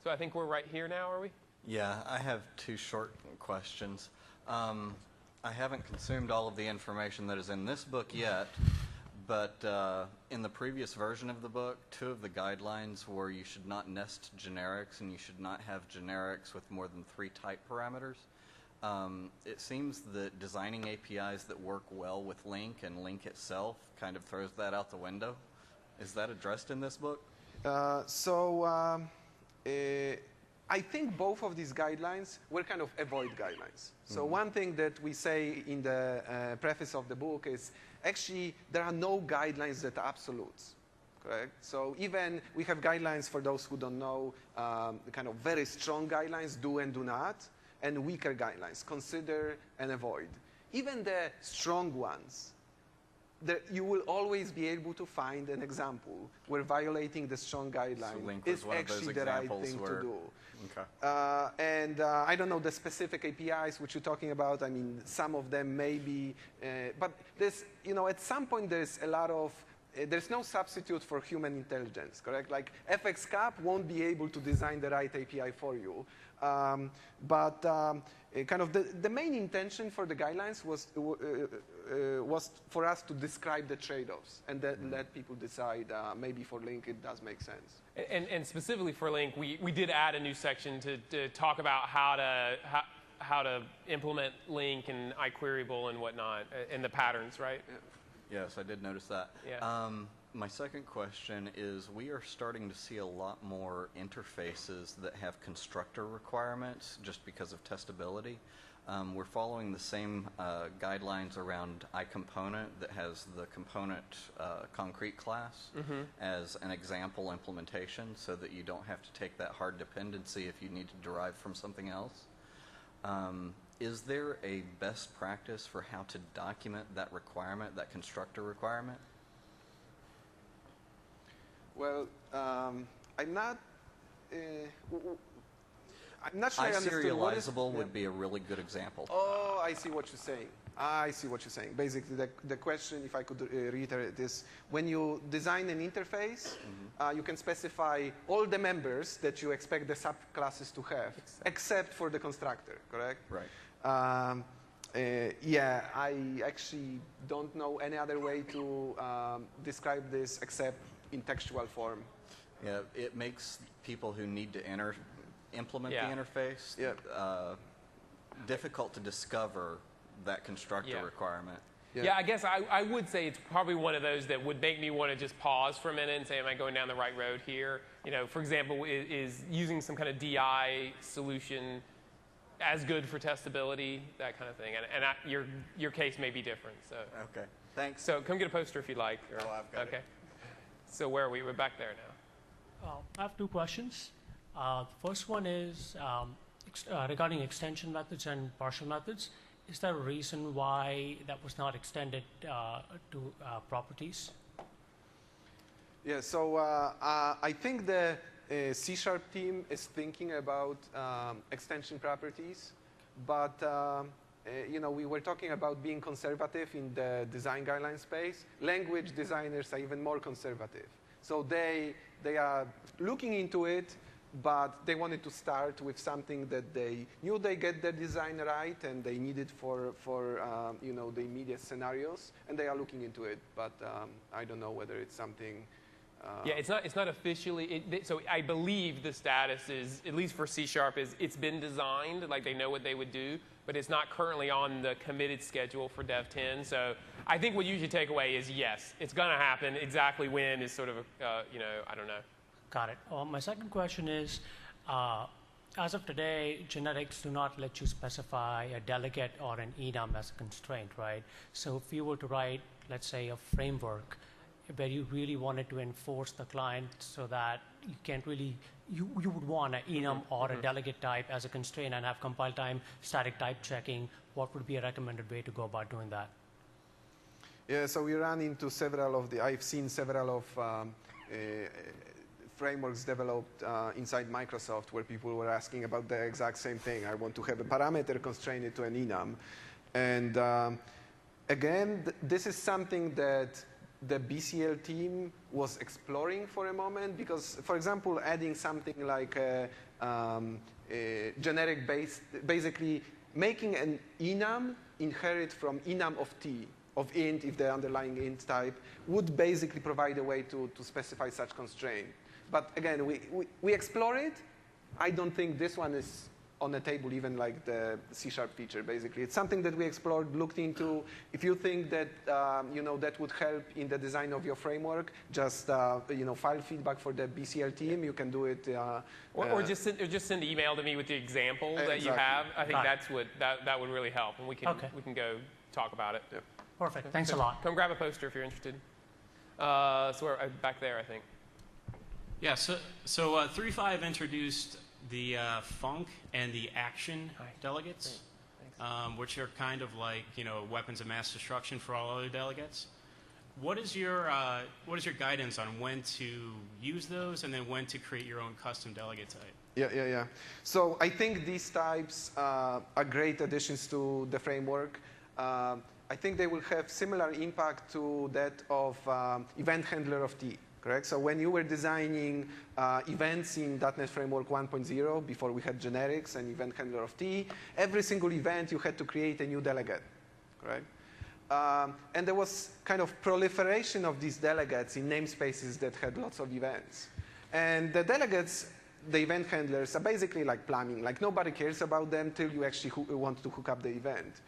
So I think we're right here now, are we? Yeah, I have 2 short questions. I haven't consumed all of the information that is in this book yet, but in the previous version of the book, 2 of the guidelines were you should not nest generics, and you should not have generics with more than 3 type parameters. It seems that designing APIs that work well with Link and Link itself kind of throws that out the window. Is that addressed in this book? I think both of these guidelines were kind of avoid guidelines. So one thing that we say in the preface of the book is actually there are no guidelines that are absolutes, correct? So even we have guidelines for those who don't know, kind of very strong guidelines, do and do not, and weaker guidelines, consider and avoid. Even the strong ones, you will always be able to find an example where violating the strong guideline is actually the right thing to do. Okay. And I don't know the specific APIs which you're talking about. I mean, some of them may be, but there's, at some point there's a lot of, there's no substitute for human intelligence, correct? Like FXCAP won't be able to design the right API for you. But kind of the main intention for the guidelines was for us to describe the trade-offs and then let people decide maybe for Link it does make sense. And specifically for Link, we did add a new section to talk about how to implement Link and iQueryable and whatnot, and the patterns, right? Yes, I did notice that. Yeah. My second question is, we are starting to see a lot more interfaces that have constructor requirements just because of testability. We're following the same guidelines around iComponent that has the component concrete class as an example implementation, so that you don't have to take that hard dependency if you need to derive from something else. Is there a best practice for how to document that requirement, that constructor requirement? Well, I'm not sure I understood. iSerializable would be a really good example. Oh, I see what you're saying. Basically, the question, if I could reiterate, is when you design an interface, you can specify all the members that you expect the subclasses to have, except for the constructor, correct? Right. Yeah, I actually don't know any other way to describe this except in textual form. Yeah, it makes people who need to implement the interface difficult to discover that constructor requirement. Yeah, I guess I would say it's probably one of those that would make me want to just pause for a minute and say, am I going down the right road here? For example, is using some kind of DI solution as good for testability, that kind of thing. And your case may be different. So okay, thanks. So come get a poster if you'd like. I've got it. So where are we? We're back there now. I have 2 questions. The first one is regarding extension methods and partial methods. Is there a reason why that was not extended to properties? Yeah, so I think the C# team is thinking about extension properties, but we were talking about being conservative in the design guideline space. Language designers are even more conservative. So they are looking into it, but they wanted to start with something that they knew they get the design right and they need it for the immediate scenarios, and they are looking into it. But I don't know whether it's something. Yeah, it's not officially. So I believe the status is, at least for C#, is it's been designed, like they know what they would do, but it's not currently on the committed schedule for Dev 10. So I think what you should take away is yes, it's going to happen. Exactly when is sort of, I don't know. Got it. My second question is, as of today, generics do not let you specify a delegate or an enum as a constraint, right? So if you were to write, let's say, a framework where you really wanted to enforce the client so that you can't really, you would want an enum or a delegate type as a constraint and have compile time, static type checking, what would be a recommended way to go about doing that? Yeah, so we ran into I've seen several of frameworks developed inside Microsoft where people were asking about the exact same thing. I want to have a parameter constrained to an enum. And again, this is something that the BCL team was exploring for a moment because, for example, adding something like a generic basically making an enum inherit from enum of T, of int, if the underlying int type, would basically provide a way to specify such constraint. But again, we explore it. I don't think this one is on the table, even like the C# feature, basically. It's something that we explored, looked into. If you think that, that would help in the design of your framework, just, file feedback for the BCL team. You can do it. Or just send an email to me with the example that you have. I think that's what, that would really help. And we can go talk about it. Yep. Perfect. Thanks a lot. Come grab a poster if you're interested. So we're back there, I think. Yeah, so 3.5 introduced the func and the action delegates, which are kind of like weapons of mass destruction for all other delegates. What is your guidance on when to use those and then when to create your own custom delegate type? Yeah. So I think these types are great additions to the framework. I think they will have similar impact to that of event handler of T. Correct? So when you were designing events in .NET Framework 1.0, before we had generics and event handler of T, every single event you had to create a new delegate. Correct? And there was kind of proliferation of these delegates in namespaces that had lots of events. And the delegates, the event handlers, are basically like plumbing. Like nobody cares about them till you actually want to hook up the event.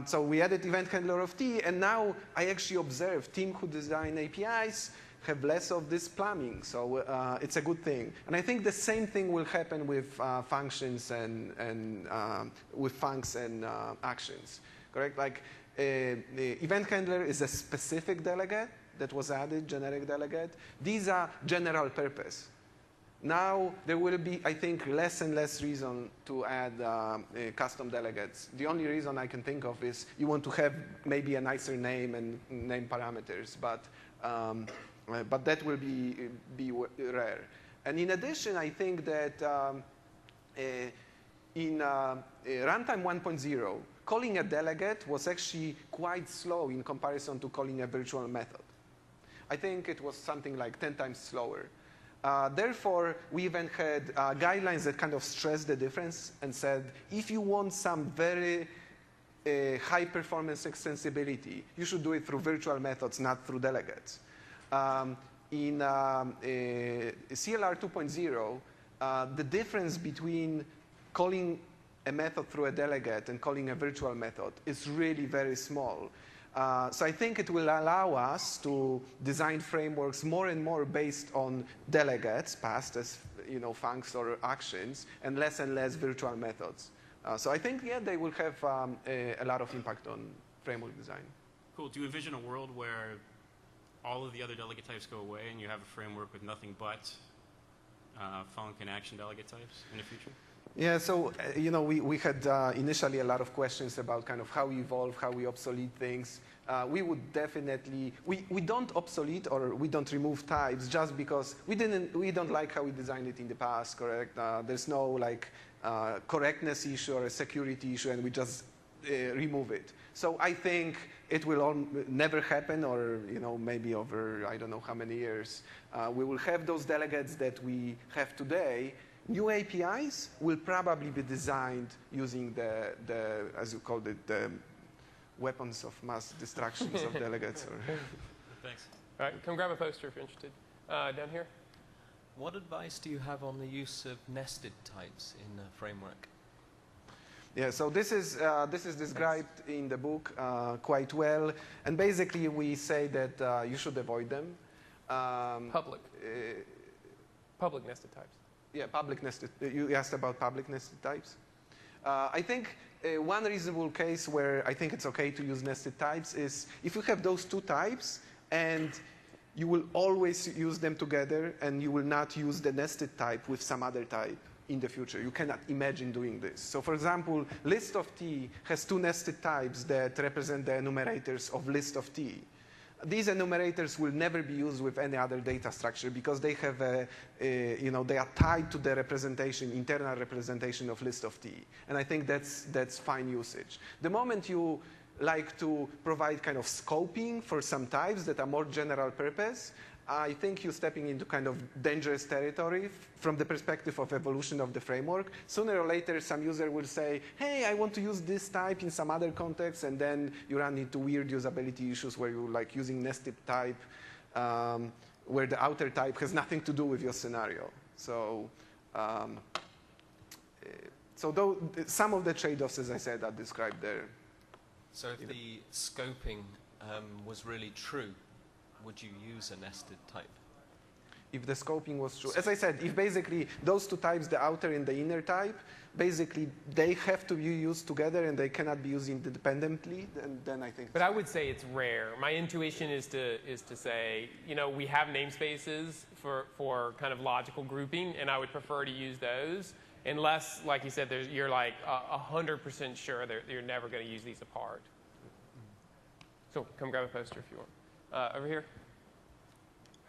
So we added event handler of T, and now I actually observe team who design APIs have less of this plumbing, so it's a good thing. And I think the same thing will happen with functions and with funcs and actions, correct? Like the event handler is a specific delegate that was added, generic delegate. These are general purpose. Now there will be, I think, less and less reason to add custom delegates. The only reason I can think of is you want to have maybe a nicer name and name parameters, but that will be rare. And in addition, I think that in runtime 1.0, calling a delegate was actually quite slow in comparison to calling a virtual method. I think it was something like 10 times slower. Therefore, we even had guidelines that kind of stressed the difference and said, if you want some very high performance extensibility, you should do it through virtual methods, not through delegates. In CLR 2.0, the difference between calling a method through a delegate and calling a virtual method is really very small. So I think it will allow us to design frameworks more and more based on delegates, passed as funcs or actions, and less virtual methods. So I think, yeah, they will have a lot of impact on framework design. Cool. Do you envision a world where all of the other delegate types go away and you have a framework with nothing but func and action delegate types in the future? Yeah, so we had initially a lot of questions about kind of how we evolve, how we obsolete things. We would definitely we don't obsolete or we don't remove types just because we don't like how we designed it in the past. Correct? There's no like correctness issue or a security issue, and we just remove it. So I think it will never happen, or maybe over I don't know how many years we will have those delegates that we have today. New APIs will probably be designed using the as you called it, the weapons of mass destructions of delegates. Thanks. All right, come grab a poster if you're interested. Down here. What advice do you have on the use of nested types in the framework? Yeah, so this is described in the book quite well, and basically we say that you should avoid them. Public nested types. Yeah, public nested. You asked about public nested types. I think one reasonable case where I think it's okay to use nested types is if you have those two types and you will always use them together and you will not use the nested type with some other type in the future. You cannot imagine doing this. So for example, list of T has two nested types that represent the enumerators of list of T. These enumerators will never be used with any other data structure because they have they are tied to the representation, internal representation of list of T. And I think that's fine usage. The moment you like to provide kind of scoping for some types that are more general purpose, I think you're stepping into kind of dangerous territory from the perspective of evolution of the framework. Sooner or later, some user will say, hey, I want to use this type in some other context, and then you run into weird usability issues where you're like using nested type, where the outer type has nothing to do with your scenario. So, though some of the trade-offs, as I said, are described there. So if the scoping was really true, would you use a nested type? If the scoping was true. As I said, if basically those two types, the outer and the inner type, basically they have to be used together and they cannot be used independently, then I think. But I would say it's rare. My intuition is to say, we have namespaces for kind of logical grouping, and I would prefer to use those unless, like you said, you're like 100% sure that you're never going to use these apart. So come grab a poster if you want. Over here.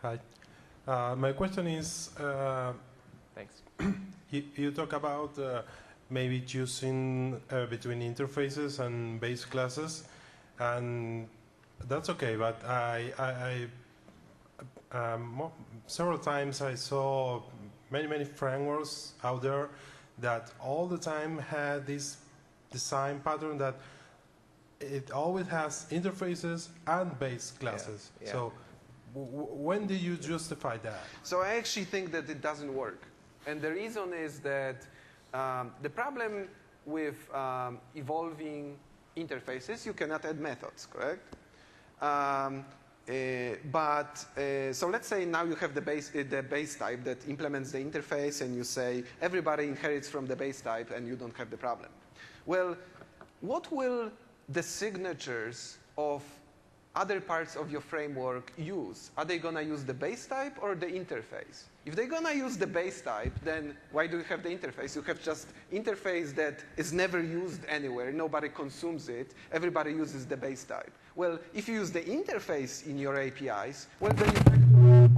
Hi. My question is, thanks. You talk about maybe choosing between interfaces and base classes, and that's okay. But several times I saw many frameworks out there that all the time had this design pattern that it always has interfaces and base classes. Yeah. So when do you justify that? So I actually think that it doesn't work. And the reason is that the problem with evolving interfaces, you cannot add methods, correct? So let's say now you have the base type that implements the interface, and you say everybody inherits from the base type and you don't have the problem. Well, what will the signatures of other parts of your framework use? Are they going to use the base type or the interface? If they're going to use the base type, then why do you have the interface? You have just interface that is never used anywhere. Nobody consumes it. Everybody uses the base type. Well, if you use the interface in your APIs, well, then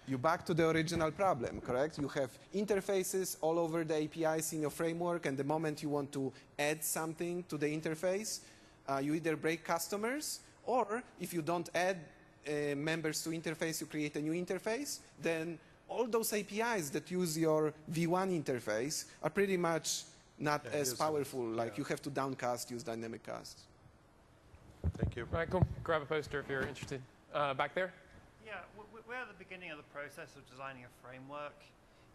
you're back to the original problem, correct? You have interfaces all over the APIs in your framework, and the moment you want to add something to the interface, you either break customers, or if you don't add members to interface, you create a new interface, then all those APIs that use your V1 interface are pretty much not as powerful. Like you have to downcast, use dynamic cast. Thank you. All right, cool. Grab a poster if you're interested. Back there? Yeah, we're at the beginning of the process of designing a framework,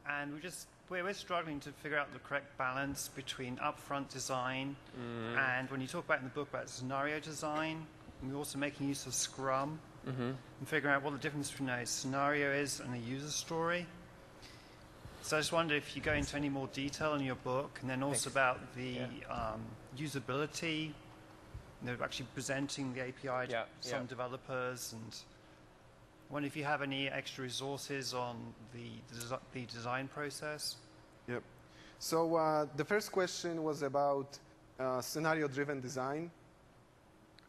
and we're struggling to figure out the correct balance between upfront design and when you talk about in the book about scenario design, and we're also making use of Scrum and figuring out what the difference between a scenario is and a user story. So I just wondered if you go into any more detail in your book, and then also about the usability, actually presenting the API to some developers, and wonder if you have any extra resources on the design process. Yep. So the first question was about scenario-driven design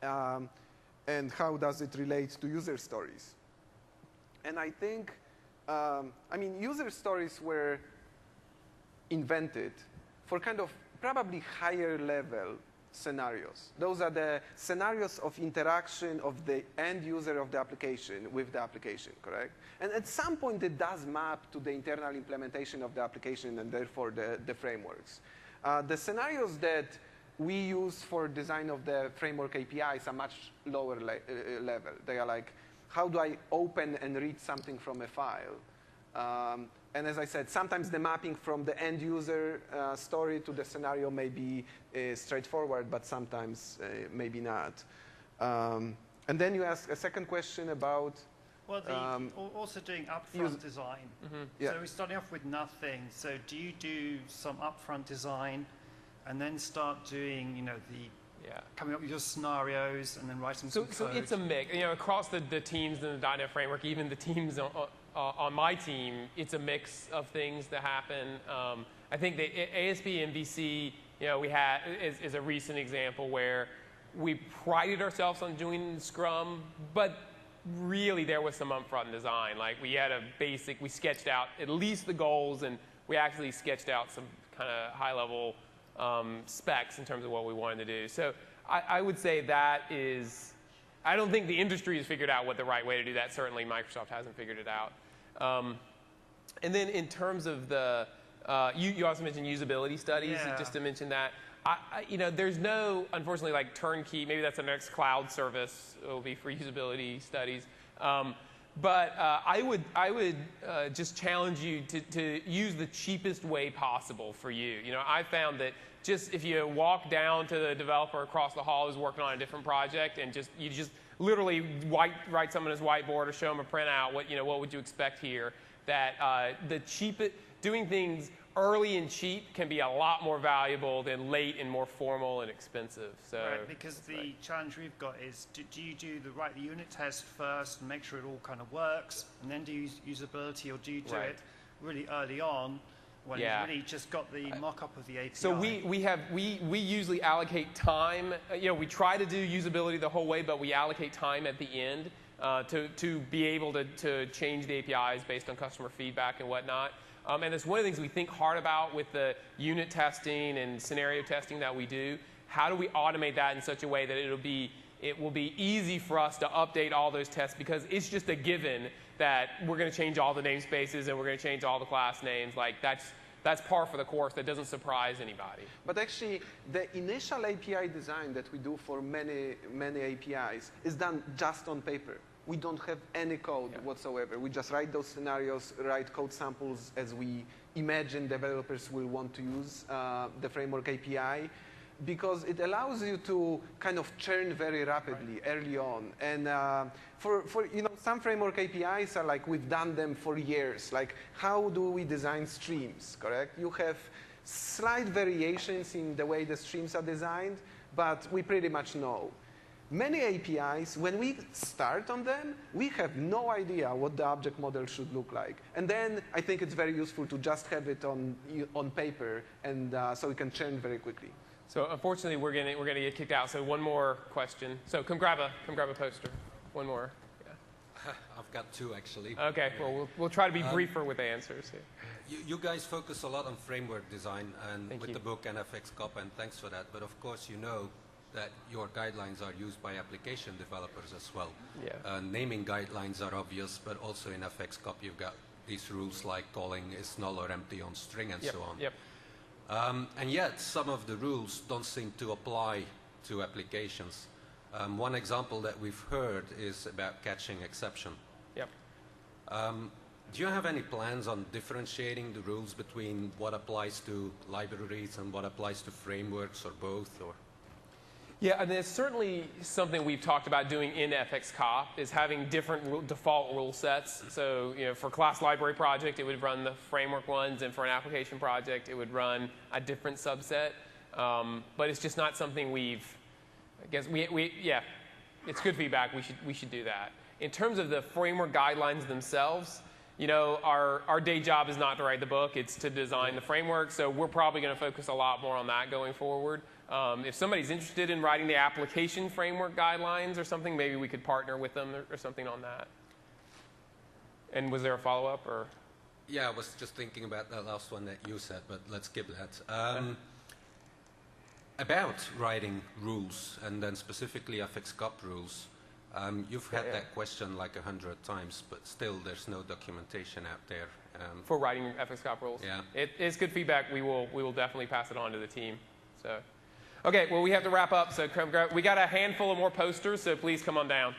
and how does it relate to user stories. And I think, user stories were invented for kind of probably higher level scenarios. Those are the scenarios of interaction of the end user of the application with the application, correct? And at some point it does map to the internal implementation of the application and therefore the frameworks. The scenarios that we use for design of the framework APIs are much lower level. They are like, how do I open and read something from a file? And as I said, sometimes the mapping from the end user story to the scenario may be straightforward, but sometimes maybe not. And then you ask a second question about... Well, also doing upfront design. Yeah. So we're starting off with nothing. So do you do some upfront design and then start doing, coming up with your scenarios and then writing some code? So it's a mix. Across the teams in the .NET Framework, even the teams on my team, it's a mix of things that happen. I think the ASP and VC, we had is a recent example where we prided ourselves on doing Scrum, but really there was some upfront design. Like we had we sketched out at least the goals, and we actually sketched out some kind of high-level specs in terms of what we wanted to do. So I would say that is, I don't think the industry has figured out what the right way to do that. Certainly Microsoft hasn't figured it out. And then in terms of the, you also mentioned usability studies, just to mention that. There's no, unfortunately, like turnkey, maybe that's the next cloud service will be for usability studies. But I would just challenge you to use the cheapest way possible for you. I found that just if you walk down to the developer across the hall who's working on a different project and you just literally write something on his whiteboard or show him a printout, what would you expect here? That the cheapest, doing things early and cheap can be a lot more valuable than late and more formal and expensive. So, right, because the challenge we've got is, do you do the unit test first and make sure it all kind of works, and then do usability, or do you do it really early on when you've really just got the mock-up of the API? So we usually allocate time. We try to do usability the whole way, but we allocate time at the end to be able to change the APIs based on customer feedback and whatnot. And it's one of the things we think hard about with the unit testing and scenario testing that we do. How do we automate that in such a way that it will be easy for us to update all those tests, because it's just a given that we're going to change all the namespaces and we're going to change all the class names. Like that's par for the course. That doesn't surprise anybody. But actually, the initial API design that we do for many APIs is done just on paper. We don't have any code whatsoever. We just write those scenarios, write code samples as we imagine developers will want to use the framework API, because it allows you to kind of churn very rapidly early on. And for some framework APIs are like we've done them for years. Like, how do we design streams, correct? You have slight variations in the way the streams are designed, but we pretty much know. Many APIs, when we start on them, we have no idea what the object model should look like. And then I think it's very useful to just have it on paper, and so we can churn very quickly. So unfortunately, we're gonna get kicked out. So one more question. So come grab a poster. One more. Yeah. I've got two actually. Okay. Well, we'll try to be briefer with the answers. Yeah. You guys focus a lot on framework design and with the book NFX COP, and thanks for that. But of course, that your guidelines are used by application developers as well. Yeah. Naming guidelines are obvious, but also in FX COP you've got these rules like calling is null or empty on string and so on. Yep. And yet some of the rules don't seem to apply to applications. One example that we've heard is about catching exception. Yep. Do you have any plans on differentiating the rules between what applies to libraries and what applies to frameworks, or both? Or yeah, and it's certainly something we've talked about doing in FX COP, is having different default rule sets. So, for class library project, it would run the framework ones, and for an application project, it would run a different subset. But it's just not something it's good feedback. We should do that. in terms of the framework guidelines themselves, you know, our day job is not to write the book, it's to design the framework, so we're probably going to focus a lot more on that going forward. If somebody's interested in writing the application framework guidelines or something, maybe we could partner with them or something on that. And was there a follow-up, or? Yeah, I was just thinking about that last one that you said, but let's skip that. About writing rules, and then specifically FXCOP rules, you've had that question like 100 times, but still there's no documentation out there. For writing FXCOP rules? Yeah. It's good feedback. We will definitely pass it on to the team. So, okay, well, we have to wrap up, so we got a handful of more posters, so please come on down.